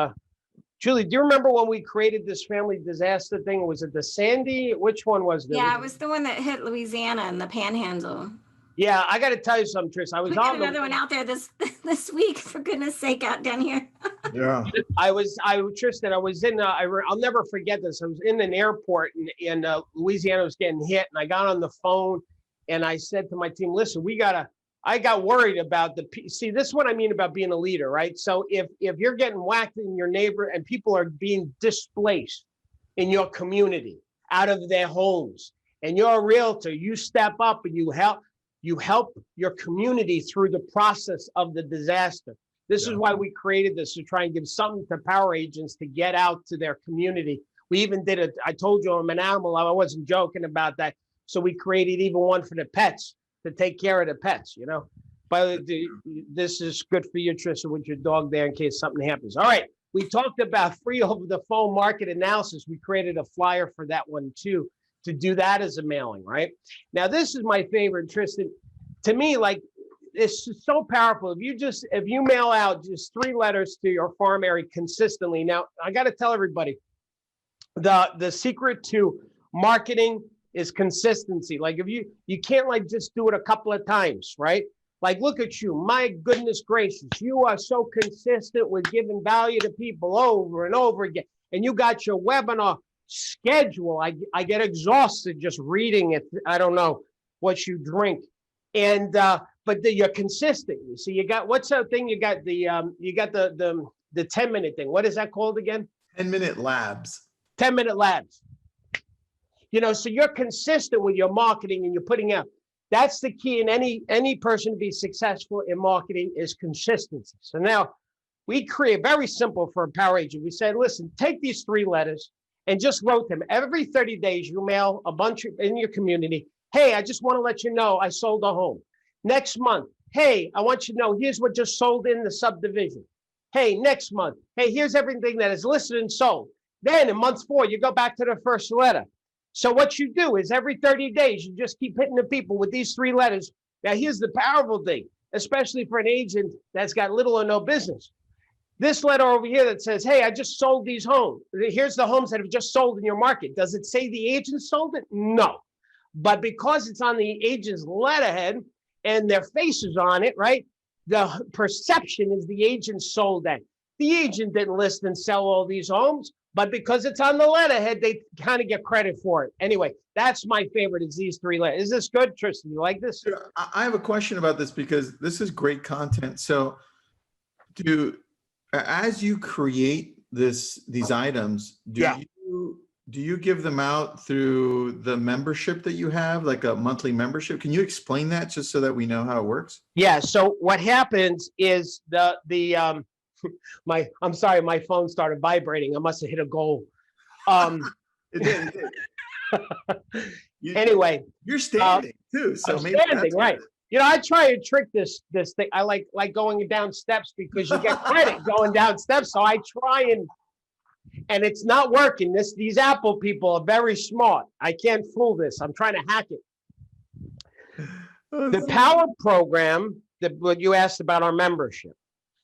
Julie, do you remember when we created this family disaster thing? Was it the Sandy? Which one was it? Yeah, it was the one that hit Louisiana and the Panhandle. Yeah, I got to tell you something, Tris. I was on another one out there this week, for goodness sake, out down here. Yeah. Tristan, I was in, I'll never forget this. I was in an airport and Louisiana was getting hit, and I got on the phone and I said to my team, listen, I got worried about see, this is what I mean about being a leader, right? So if you're getting whacked in your neighbor and people are being displaced in your community out of their homes, and you're a realtor, you step up and you help your community through the process of the disaster. This is why we created this, to try and give something to power agents to get out to their community. We even did I told you I'm an animal, I wasn't joking about that. So we created even one for the pets to take care of the pets, But this is good for you, Tristan, with your dog there in case something happens. All right, we talked about free over the phone market analysis. We created a flyer for that one too, to do that as a mailing, right? Now, this is my favorite, Tristan. To me, it's so powerful. If you mail out just 3 letters to your farm area consistently. Now, I got to tell everybody, the secret to marketing is consistency. If you can't just do it a couple of times, right? Look at you, my goodness gracious, you are so consistent with giving value to people over and over again. And you got your webinar schedule. I get exhausted just reading it. I don't know what you drink. And, but you're consistent. So you got, what's that thing? You got the 10-minute thing. What is that called again? 10-minute labs. 10-minute labs. So you're consistent with your marketing and you're putting out. That's the key in any person to be successful in marketing is consistency. So now we create very simple for a power agent. We said, listen, take these 3 letters and just wrote them. Every 30 days, you mail a bunch in your community. Hey, I just want to let you know I sold a home. Next month, hey, I want you to know here's what just sold in the subdivision. Hey, next month, hey, here's everything that is listed and sold. Then in month 4, you go back to the first letter. So what you do is every 30 days, you just keep hitting the people with these 3 letters. Now, here's the powerful thing, especially for an agent that's got little or no business. This letter over here that says, hey, I just sold these homes. Here's the homes that have just sold in your market. Does it say the agent sold it? No. But because it's on the agent's letterhead, and their faces on it, right? The perception is the agent sold that. The agent didn't list and sell all these homes, but because it's on the letterhead, they kind of get credit for it. Anyway, that's my favorite is these three letters. Is this good, Tristan? You like this? I have a question about this because this is great content. So as you create these items, do you give them out through the membership that you have, like a monthly membership? Can you explain that just so that we know how it works? Yeah. So what happens is I'm sorry, my phone started vibrating. I must have hit a goal. It did. Anyway, you're standing too. So I'm maybe standing, right? You know, I try to trick this thing. I like going down steps because you get credit going down steps. So I try and it's not working. These Apple people are very smart. I can't fool this. I'm trying to hack it. The Power Program, what you asked about our membership.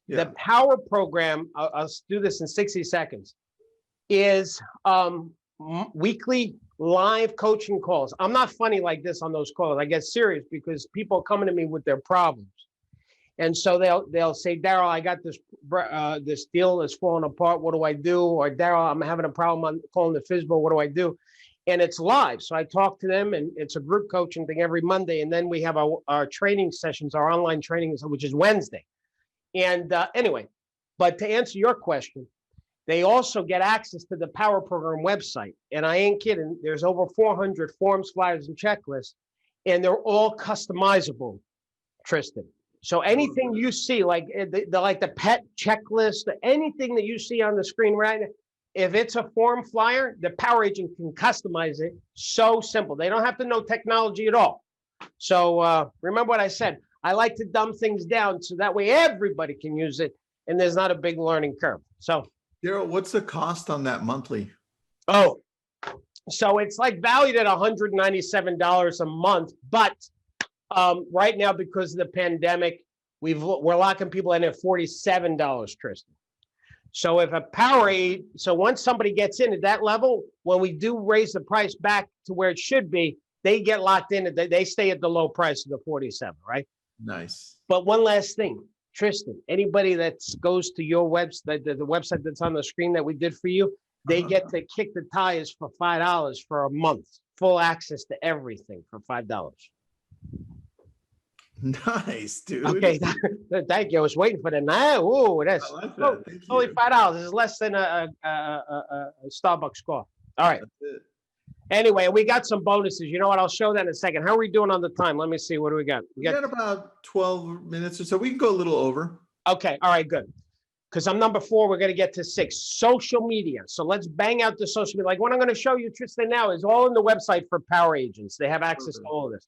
Yeah. The Power Program, I'll do this in 60 seconds, is weekly live coaching calls. I'm not funny like this on those calls. I get serious because people are coming to me with their problems. And so they'll say, Darryl, I got this deal that's falling apart. What do I do? Or Darryl, I'm having a problem. I'm calling the FSBO. What do I do? And it's live. So I talk to them, and it's a group coaching thing every Monday. And then we have our training sessions, our online trainings, which is Wednesday. And anyway, but to answer your question, they also get access to the Power Program website. And I ain't kidding. There's over 400 forms, flyers, and checklists, and they're all customizable, Tristan. So anything you see, like the pet checklist, anything that you see on the screen right now, if it's a form flyer, the Power Agent can customize it. So simple. They don't have to know technology at all. So remember what I said. I like to dumb things down so that way everybody can use it and there's not a big learning curve. So, Darryl, what's the cost on that monthly? Oh, so it's like valued at $197 a month, but right now, because of the pandemic, we're locking people in at $47, Tristan. So if so once somebody gets in at that level, when we do raise the price back to where it should be, they get locked in. They stay at the low price of the 47, right? Nice. But one last thing, Tristan, anybody that goes to your website, the website that's on the screen that we did for you, they get to kick the tires for $5 for a month, full access to everything for $5. Nice, dude. Okay, thank you. I was waiting for that. Ooh, that's only $5. It's less than a Starbucks coffee. All right. Anyway, we got some bonuses. You know what? I'll show that in a second. How are we doing on the time? Let me see. What do we got? We got about 12 minutes or so. We can go a little over. Okay. All right, good. Because I'm number 4. We're going to get to 6. Social media. So let's bang out the social media. Like what I'm going to show you, Tristan, now is all in the website for Power Agents. They have access to all of this.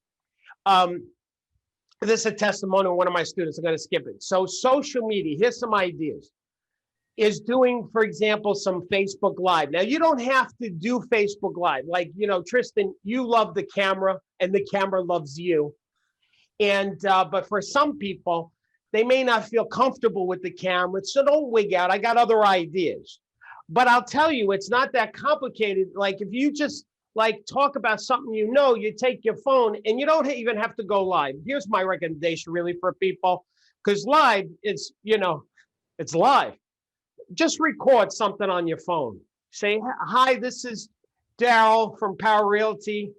This is a testimonial of one of my students. I'm going to skip it. So social media, here's some ideas. Is doing, for example, some Facebook Live. Now, you don't have to do Facebook Live. Like, Tristan, you love the camera and the camera loves you. And, but for some people, they may not feel comfortable with the camera. So don't wig out. I got other ideas. But I'll tell you, it's not that complicated. Like if you just talk about something, you take your phone and you don't even have to go live. Here's my recommendation really for people, because live is, it's live. Just record something on your phone. Say, hi, this is Darryl from Power Realty.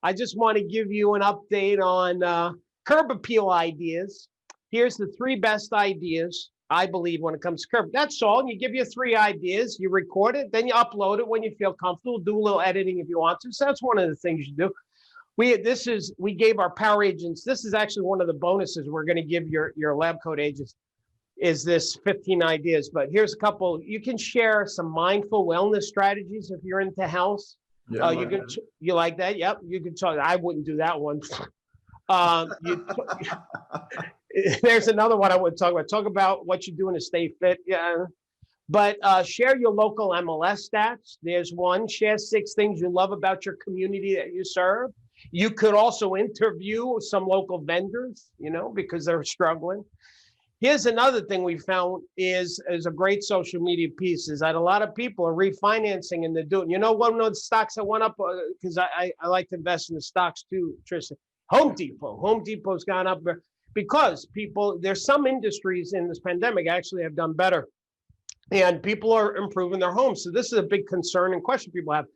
I just want to give you an update on curb appeal ideas. Here's the 3 best ideas, I believe, when it comes to curb. That's all. You give you 3 ideas, you record it, then you upload it when you feel comfortable, do a little editing if you want to. So that's one of the things you do. We gave our Power Agents, this is actually one of the bonuses we're going to give your LabCoatAgents, is this 15 ideas. But here's a couple. You can share some mindful wellness strategies if you're into health. Yeah, you like that? Yep. You can talk. I wouldn't do that one. There's another one I would talk about. Talk about what you're doing to stay fit. Yeah. But share your local MLS stats. There's one. Share 6 things you love about your community that you serve. You could also interview some local vendors, because they're struggling. Here's another thing we found is a great social media piece is that a lot of people are refinancing and they're doing, one of the stocks that went up, because I like to invest in the stocks too, Tristan, Home Depot. Home Depot's gone up because there's some industries in this pandemic actually have done better, and people are improving their homes. So this is a big concern and question people have.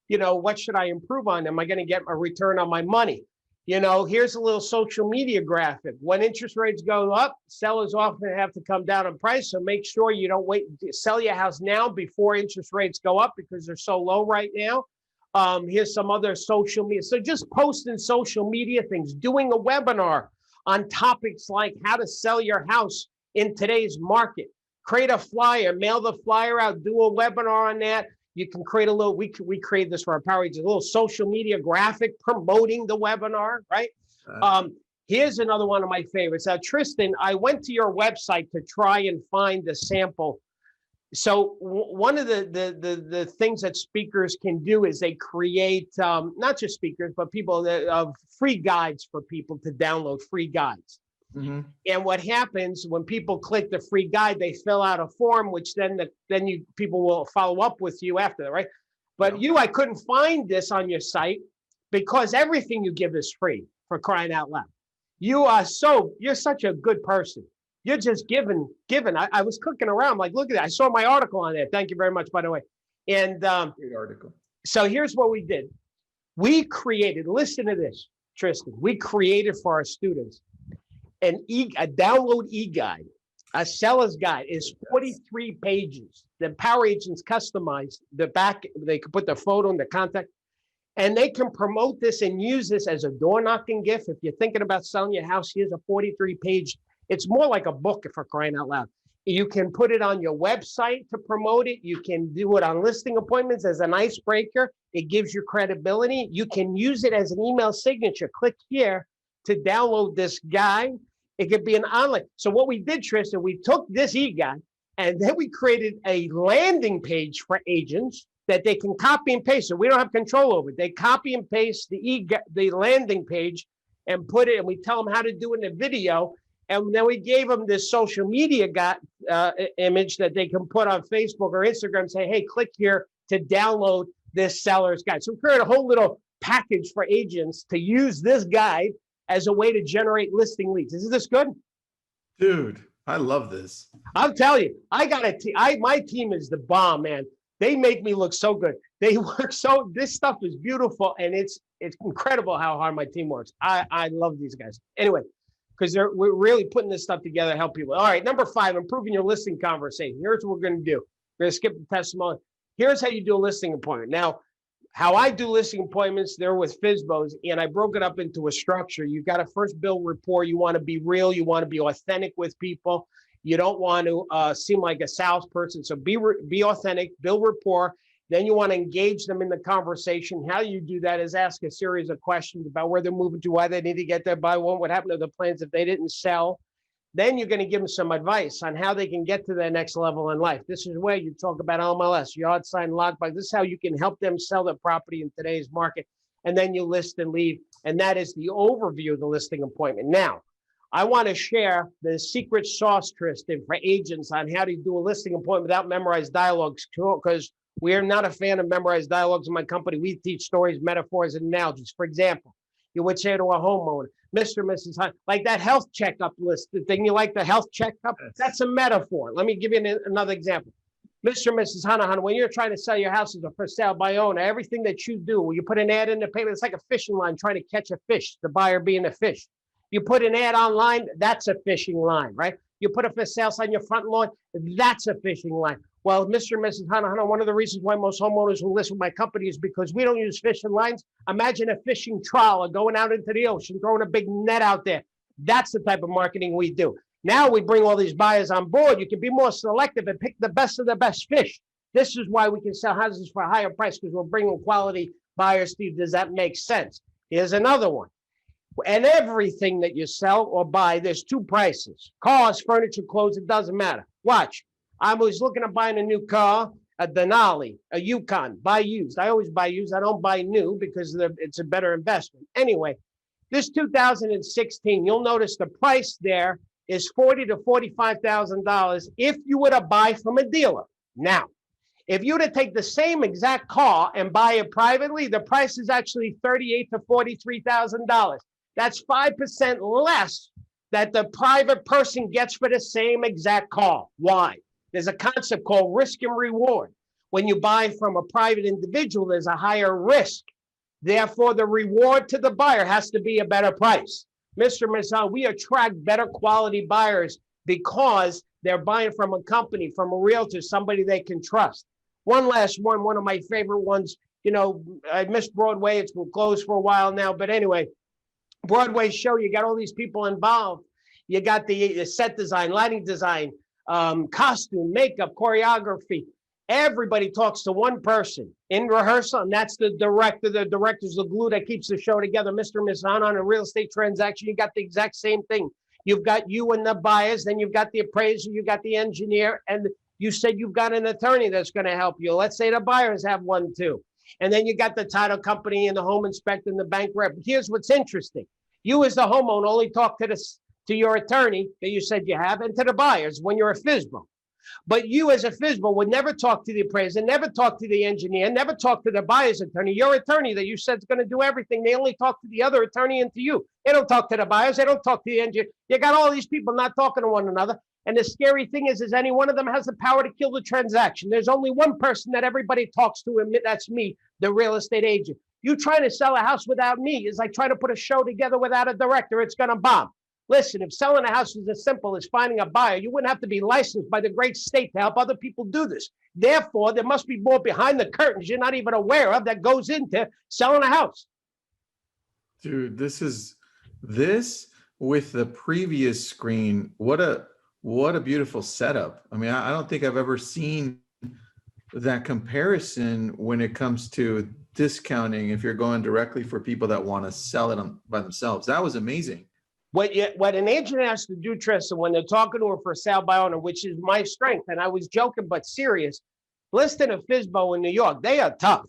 What should I improve on? Am I going to get a return on my money? Here's a little social media graphic. When interest rates go up, sellers often have to come down in price. So make sure you don't wait to sell your house now before interest rates go up because they're so low right now. Here's some other social media. So just posting social media things, doing a webinar on topics like how to sell your house in today's market. Create a flyer, mail the flyer out, do a webinar on that. You can create a little, we create this for our power agents, a little social media graphic promoting the webinar, right? Here's another one of my favorites. Now, Tristan, I went to your website to try and find the sample. So one of the things that speakers can do is they create, not just speakers, but people that free guides for people to download free guides. Mm-hmm. And what happens when people click the free guide, they fill out a form, which then people will follow up with you after that, right? But I couldn't find this on your site because everything you give is free, for crying out loud. You're such a good person. You're just giving. I was clicking around, like, look at that. I saw my article on there. Thank you very much, by the way. And great article. So here's what we did. We created, listen to this, Tristan. We created for our students a download e-guide. A seller's guide is 43 pages. The power agents customize the back. They can put the photo and the contact, and they can promote this and use this as a door knocking gift. If you're thinking about selling your house, here's a 43-page. It's more like a book, for crying out loud. You can put it on your website to promote it. You can do it on listing appointments as an icebreaker. It gives you credibility. You can use it as an email signature. Click here to download this guide. It could be an online. So what we did, Tristan, we took this e-guide and then we created a landing page for agents that they can copy and paste. So we don't have control over it. They copy and paste the landing page and put it, and we tell them how to do it in a video. And then we gave them this social media image that they can put on Facebook or Instagram and say, hey, click here to download this seller's guide. So we created a whole little package for agents to use this guide as a way to generate listing leads. Isn't this good? Dude, I love this. I'll tell you, my team is the bomb, man. They make me look so good. They work this stuff is beautiful, and it's incredible how hard my team works. I love these guys. Anyway, because we're really putting this stuff together to help people. All right, number 5, improving your listing conversation. Here's what we're going to do. We're going to skip the testimony. Here's how you do a listing appointment. Now, how I do listing appointments, they're with FSBOs, and I broke it up into a structure. You've got to first build rapport. You want to be real. You want to be authentic with people. You don't want to seem like a salesperson. So be authentic, build rapport. Then you want to engage them in the conversation. How you do that is ask a series of questions about where they're moving to, why they need to get there by when, what happened to the plans if they didn't sell. Then you're going to give them some advice on how they can get to their next level in life. This is where you talk about MLS, yard sign, lockbox. This is how you can help them sell their property in today's market. And then you list and leave. And that is the overview of the listing appointment. Now, I want to share the secret sauce, Tristan, for agents on how to do a listing appointment without memorized dialogues, because we are not a fan of memorized dialogues in my company. We teach stories, metaphors, and analogies. For example, you would say to a homeowner, Mr. and Mrs. Hunt, like that health checkup list, the thing you like, the health checkup, that's a metaphor. Let me give you another example. Mr. and Mrs. Hunt, when you're trying to sell your house as a for sale by owner, everything that you do, you put an ad in the paper, it's like a fishing line trying to catch a fish, the buyer being a fish. You put an ad online, that's a fishing line, right? You put a for sale sign on your front lawn, that's a fishing line. Well, Mr. and Mrs. Hunter, one of the reasons why most homeowners will list with my company is because we don't use fishing lines. Imagine a fishing trawler going out into the ocean, throwing a big net out there. That's the type of marketing we do. Now we bring all these buyers on board. You can be more selective and pick the best of the best fish. This is why we can sell houses for a higher price, because we're bringing quality buyers. Steve, does that make sense? Here's another one. And everything that you sell or buy, there's 2 prices. Cars, furniture, clothes, it doesn't matter. Watch. I was looking at buying a new car, a Denali, a Yukon, buy used. I always buy used. I don't buy new because it's a better investment. Anyway, this 2016, you'll notice the price there is $40,000 to $45,000 if you were to buy from a dealer. Now, if you were to take the same exact car and buy it privately, the price is actually $38,000 to $43,000. That's 5% less that the private person gets for the same exact call. Why? There's a concept called risk and reward. When you buy from a private individual, there's a higher risk. Therefore, the reward to the buyer has to be a better price. Mr. Mazal, we attract better quality buyers because they're buying from a company, from a realtor, somebody they can trust. One last one of my favorite ones, you know, I missed Broadway. It's been closed for a while now. But anyway, Broadway show, you got all these people involved. You got the set design, lighting design, costume, makeup, choreography. Everybody talks to one person in rehearsal, and that's the director. The director's the glue that keeps the show together. Mr. and Ms. on a real estate transaction, you got the exact same thing. You've got you and the buyers, then you've got the appraiser, you got the engineer, and you said you've got an attorney that's going to help you. Let's say the buyers have one too. And then you got the title company and the home inspector and the bank rep. Here's what's interesting. You as the homeowner only talk to your attorney that you said you have and to the buyers when you're a FSBO. But you as a FSBO would never talk to the appraiser, never talk to the engineer, never talk to the buyer's attorney. Your attorney that you said is going to do everything, they only talk to the other attorney and to you. They don't talk to the buyers. They don't talk to the engineer. You got all these people not talking to one another. And the scary thing is any one of them has the power to kill the transaction. There's only one person that everybody talks to, and that's me, the real estate agent. You trying to sell a house without me is like trying to put a show together without a director. It's going to bomb. Listen, if selling a house was as simple as finding a buyer, you wouldn't have to be licensed by the great state to help other people do this. Therefore, there must be more behind the curtains you're not even aware of that goes into selling a house. Dude, this with the previous screen, what a beautiful setup. I mean, I don't think I've ever seen that comparison when it comes to discounting if you're going directly for people that want to sell it by themselves. That was amazing. What an agent has to do, Tristan, when they're talking to her for sale by owner, which is my strength, and I was joking but serious, listing a FSBO in New York, they are tough.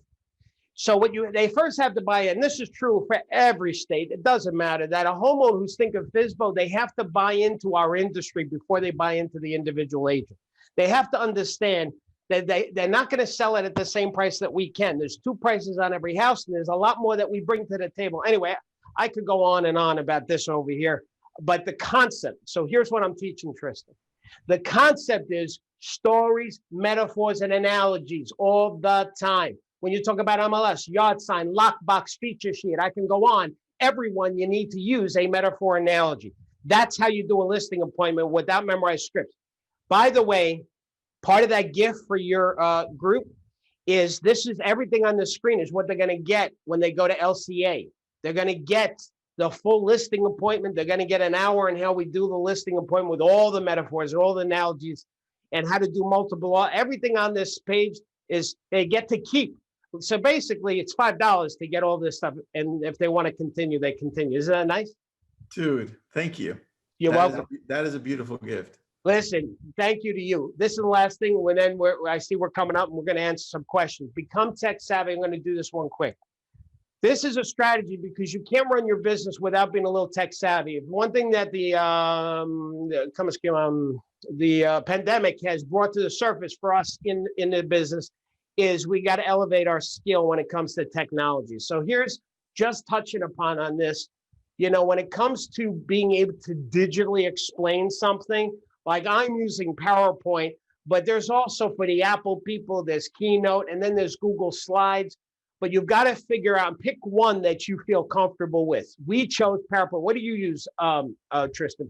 So they first have to buy in, and this is true for every state, it doesn't matter, that a homeowner who's thinking of FSBO, they have to buy into our industry before they buy into the individual agent. They have to understand that they're not going to sell it at the same price that we can. There's two prices on every house, and there's a lot more that we bring to the table. Anyway, I could go on and on about this over here, but the concept. So here's what I'm teaching Tristan. The concept is stories, metaphors, and analogies all the time. When you talk about MLS, yard sign, lockbox, feature sheet, I can go on. Everyone, you need to use a metaphor analogy. That's how you do a listing appointment without memorized scripts. By the way, part of that gift for your group is this is everything on the screen is what they're going to get when they go to LCA. They're going to get the full listing appointment. They're going to get an hour on how we do the listing appointment with all the metaphors and all the analogies and how to do multiple. Everything on this page is they get to keep. So basically, it's $5 to get all this stuff. And if they want to continue, they continue. Isn't that nice? Dude, thank you. You're welcome. That is a beautiful gift. Listen, thank you to you. This is the last thing. I see we're coming up and we're going to answer some questions. Become tech savvy. I'm going to do this one quick. This is a strategy because you can't run your business without being a little tech savvy. One thing that the pandemic has brought to the surface for us in the business is we got to elevate our skill when it comes to technology. So here's just touching upon on this. You know, when it comes to being able to digitally explain something, like I'm using PowerPoint, but there's also for the Apple people, there's Keynote, and then there's Google Slides. But you've got to figure out, pick one that you feel comfortable with. We chose PowerPoint. What do you use, Tristan?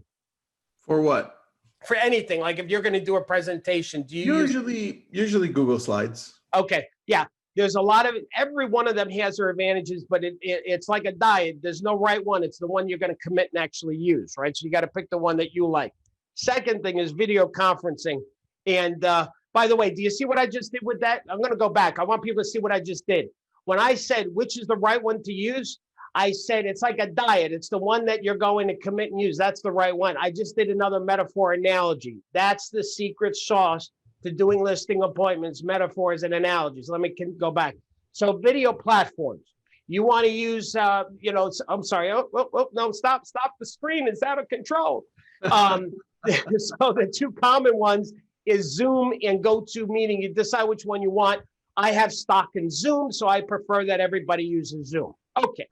For what? For anything, like if you're going to do a presentation, do you usually Google Slides? Okay, yeah. There's a lot of every one of them has their advantages, but it's like a diet. There's no right one. It's the one you're going to commit and actually use, right? So you got to pick the one that you like. Second thing is video conferencing. And by the way, do you see what I just did with that? I'm going to go back. I want people to see what I just did. When I said which is the right one to use, I said it's like a diet. It's the one that you're going to commit and use. That's the right one. I just did another metaphor analogy. That's the secret sauce to doing listing appointments, metaphors, and analogies. Let me go back. So video platforms. You want to use, I'm sorry. No, stop. The screen is out of control. So the two common ones is Zoom and GoToMeeting. You decide which one you want. I have stock in Zoom, so I prefer that everybody uses Zoom. Okay.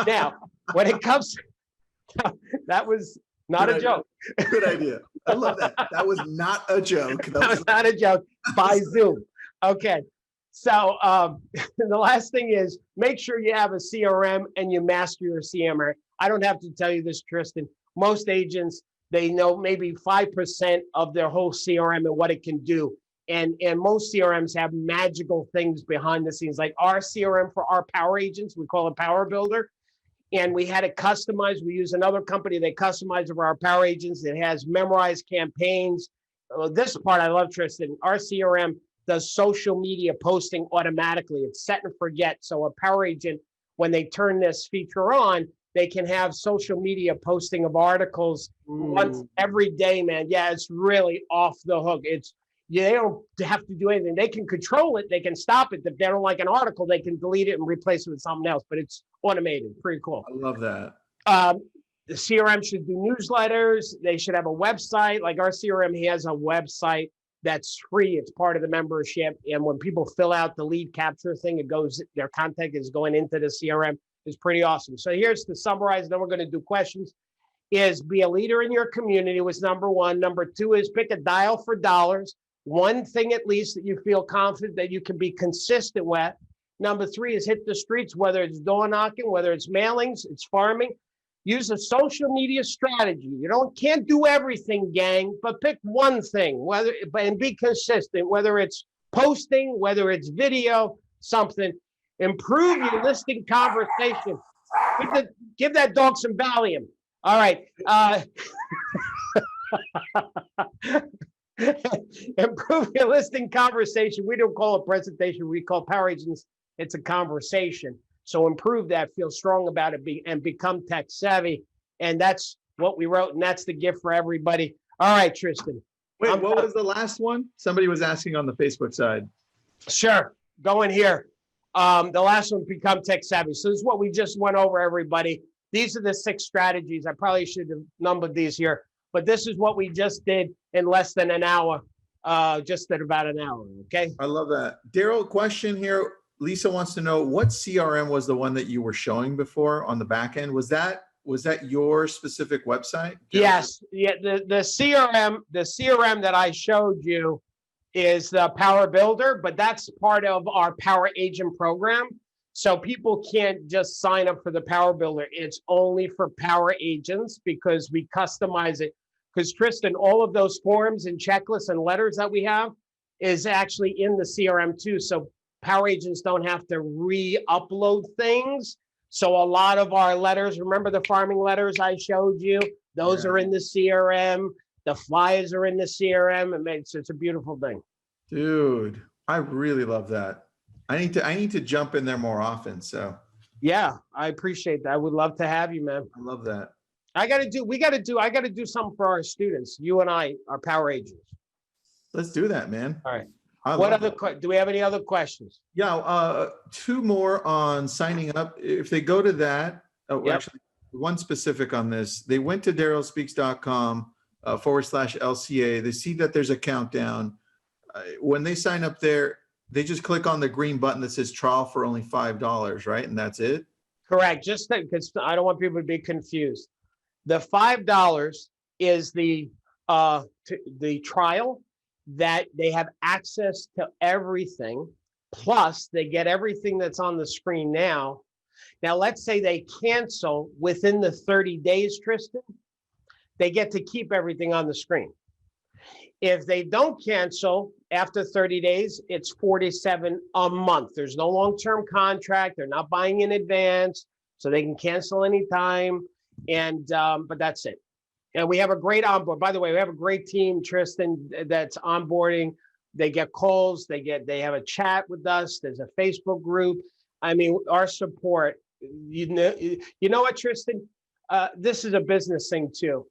Now, when it comes That was not Good a joke. Good idea. I love that. That was not a joke. That was not a joke. By Zoom. Okay. So the last thing is make sure you have a CRM and you master your CRM. I don't have to tell you this, Tristan. Most agents, they know maybe 5% of their whole CRM and what it can do. And most CRMs have magical things behind the scenes, like our CRM for our power agents, we call it Power Builder. And we had it customized. We use another company, they customize it for our power agents. It has memorized campaigns. This part I love, Tristan. Our CRM does social media posting automatically. It's set and forget. So a power agent, when they turn this feature on, they can have social media posting of articles once every day, man. Yeah, it's really off the hook. They don't have to do anything. They can control it. They can stop it. If they don't like an article, they can delete it and replace it with something else, but it's automated. Pretty cool. I love that. The CRM should do newsletters. They should have a website. Like our CRM has a website that's free. It's part of the membership. And when people fill out the lead capture thing, their contact is going into the CRM. It's pretty awesome. So here's to summarize, then we're going to do questions. Is be a leader in your community was number one. Number two is pick a dial for dollars. One thing at least that you feel confident that you can be consistent with. Number three is hit the streets, whether it's door knocking, whether it's mailings, it's farming. Use a social media strategy. You can't do everything, gang, but pick one thing, and be consistent, whether it's posting, whether it's video, something. Improve your listing conversation. Give that dog some Valium. All right. Improve your listing conversation. We don't call it presentation. We call power agents. It's a conversation. So improve that, feel strong about it, and become tech savvy. And that's what we wrote. And that's the gift for everybody. All right, Tristan. Wait, what was the last one? Somebody was asking on the Facebook side. Sure. Go in here. The last one, become tech savvy. So this is what we just went over, everybody. These are the 6 strategies. I probably should have numbered these here, but this is what we just did in less than an hour, just at about an hour. Okay. I love that. Darryl, question here. Lisa wants to know what CRM was the one that you were showing before on the back end. Was that your specific website? Yes. Yeah. The CRM that I showed you is the Power Builder, but that's part of our Power Agent program. So people can't just sign up for the Power Builder. It's only for Power Agents because we customize it. Because Tristan, all of those forms and checklists and letters that we have is actually in the CRM too. So Power Agents don't have to re-upload things. So a lot of our letters, remember the farming letters I showed you? Those are in the CRM. The flyers are in the CRM. It's a beautiful thing. Dude, I really love that. I need to jump in there more often. So yeah, I appreciate that. I would love to have you, man. I love that. I got to do something for our students. You and I are Power Agents. Let's do that, man. All right. Do we have any other questions? Yeah. 2 more on signing up. If they go to that, actually one specific on this, they went to darrylspeaks.com /LCA. They see that there's a countdown. When they sign up there, they just click on the green button that says trial for only $5, right? And that's it? Correct. Just because I don't want people to be confused. The $5 is the trial that they have access to everything. Plus, they get everything that's on the screen now. Now, let's say they cancel within the 30 days, Tristan. They get to keep everything on the screen. If they don't cancel after 30 days, it's $47 a month. There's no long-term contract. They're not buying in advance, so they can cancel anytime. And but that's it. And we have a great onboard. By the way, we have a great team, Tristan, that's onboarding. They get calls. They have a chat with us. There's a Facebook group. I mean, our support. You know what, Tristan? This is a business thing too.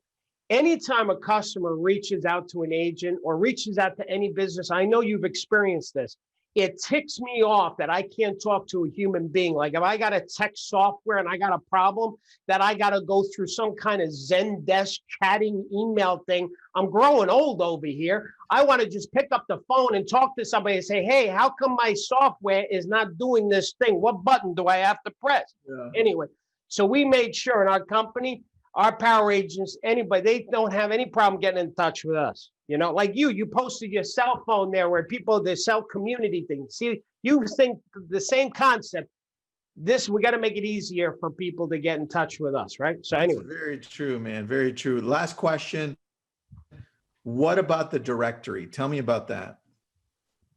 Anytime a customer reaches out to an agent or reaches out to any business, I know you've experienced this. It ticks me off that I can't talk to a human being. Like if I got a tech software and I got a problem, that I got to go through some kind of Zendesk chatting email thing. I'm growing old over here. I want to just pick up the phone and talk to somebody and say, hey, how come my software is not doing this thing? What button do I have to press? Yeah. Anyway, so we made sure in our company, our power agents, anybody, they don't have any problem getting in touch with us. You know, like you posted your cell phone there where people, they sell community things. See, you think the same concept. We got to make it easier for people to get in touch with us, right? So anyway. That's very true, man. Very true. Last question. What about the directory? Tell me about that.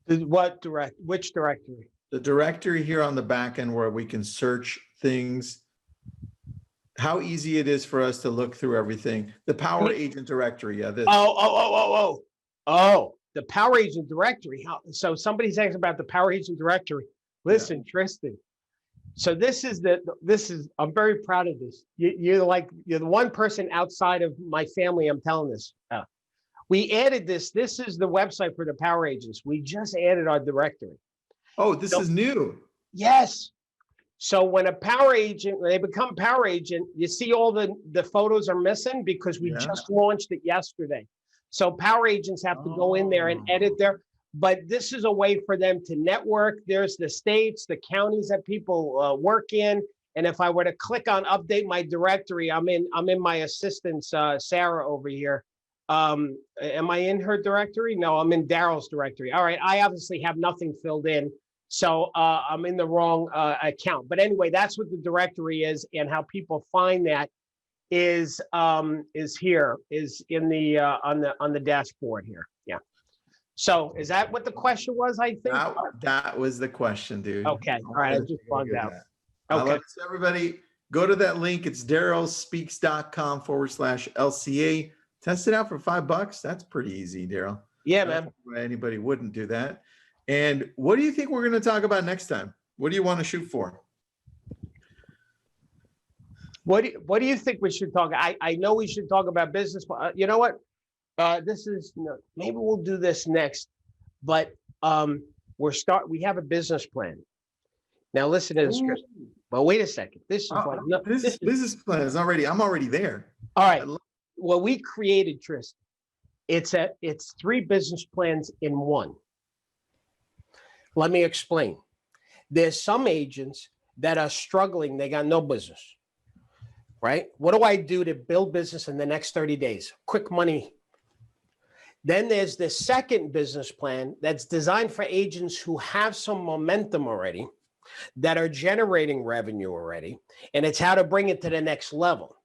Which directory? The directory here on the back end where we can search things. How easy it is for us to look through everything. The power agent directory. Yeah. This. Oh, the power agent directory. So somebody's asking about the power agent directory. Listen, yeah. Tristan. So I'm very proud of this. You're the one person outside of my family I'm telling this. We added this. This is the website for the power agents. We just added our directory. Oh, this is new. Yes. So when a power agent, when they become power agent, you see all the photos are missing because we just launched it yesterday. So power agents have to go in there and edit their, but this is a way for them to network. There's the states, the counties that people work in. And if I were to click on update my directory, I'm in my assistant's Sarah over here. Am I in her directory? No, I'm in Darryl's directory. All right. I obviously have nothing filled in. So I'm in the wrong account. But anyway, that's what the directory is, and how people find that is here, is in the on the dashboard here. Yeah. So is that what the question was? I think that was the question, dude. Okay. All right. I just found out. Okay. So everybody, go to that link. It's darrylspeaks.com/LCA. Test it out for $5. That's pretty easy, Darryl. Yeah, man. Anybody wouldn't do that. And what do you think we're going to talk about next time? What do you want to shoot for? What do you think we should talk? I know we should talk about business. You know what? Maybe we'll do this next. But we have a business plan. Now listen to this, Chris. But wait a second. This business plan is already. I'm already there. All right. Well, we created, Tristan. It's 3 business plans in one. Let me explain. There's some agents that are struggling. They got no business, right? What do I do to build business in the next 30 days? Quick money. Then there's the second business plan that's designed for agents who have some momentum already, that are generating revenue already, and it's how to bring it to the next level.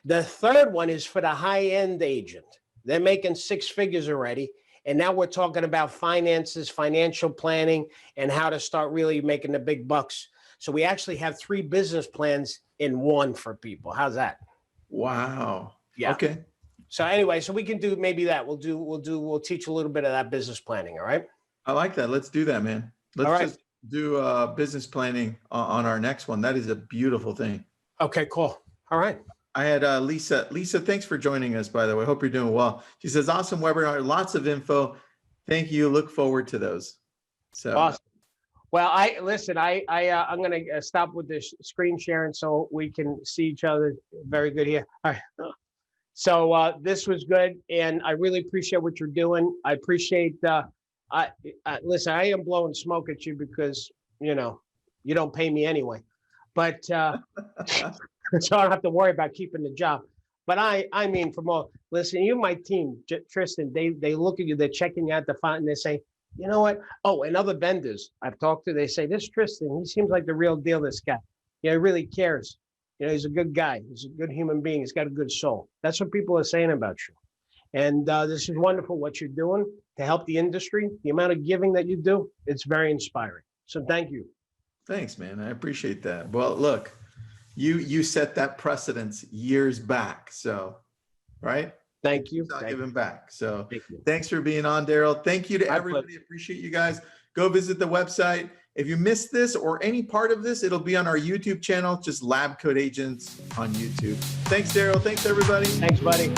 The third one is for the high-end agent. They're making 6 figures already. And now we're talking about finances, financial planning, and how to start really making the big bucks. So we actually have 3 business plans in one for people. How's that? Wow. Yeah. Okay. So anyway, so we can do maybe that. We'll teach a little bit of that business planning. All right. I like that. Let's do that, man. Let's just do business planning on our next one. That is a beautiful thing. Okay, cool. All right. I had Lisa. Lisa, thanks for joining us, by the way. Hope you're doing well. She says, awesome webinar, lots of info. Thank you. Look forward to those. So awesome. Well, I'm going to stop with this screen sharing so we can see each other very good here. All right. So this was good, and I really appreciate what you're doing. I appreciate, listen, I am blowing smoke at you because, you don't pay me anyway. But so I don't have to worry about keeping the job. But I mean, listen, you, my team, Tristan, they look at you, they're checking out the font, and they say, you know what? Oh, and other vendors I've talked to, they say, this Tristan, he seems like the real deal, this guy. He really cares. He's a good guy. He's a good human being. He's got a good soul. That's what people are saying about you. And this is wonderful what you're doing to help the industry. The amount of giving that you do, it's very inspiring. So thank you. Thanks, man. I appreciate that. Well, look, you set that precedence years back. So, right? Thank you. Giving back. So thanks for being on, Darryl. Thank you to everybody. Appreciate you guys. Go visit the website. If you missed this or any part of this, it'll be on our YouTube channel, just LabCoatAgents on YouTube. Thanks, Darryl. Thanks, everybody. Thanks, buddy.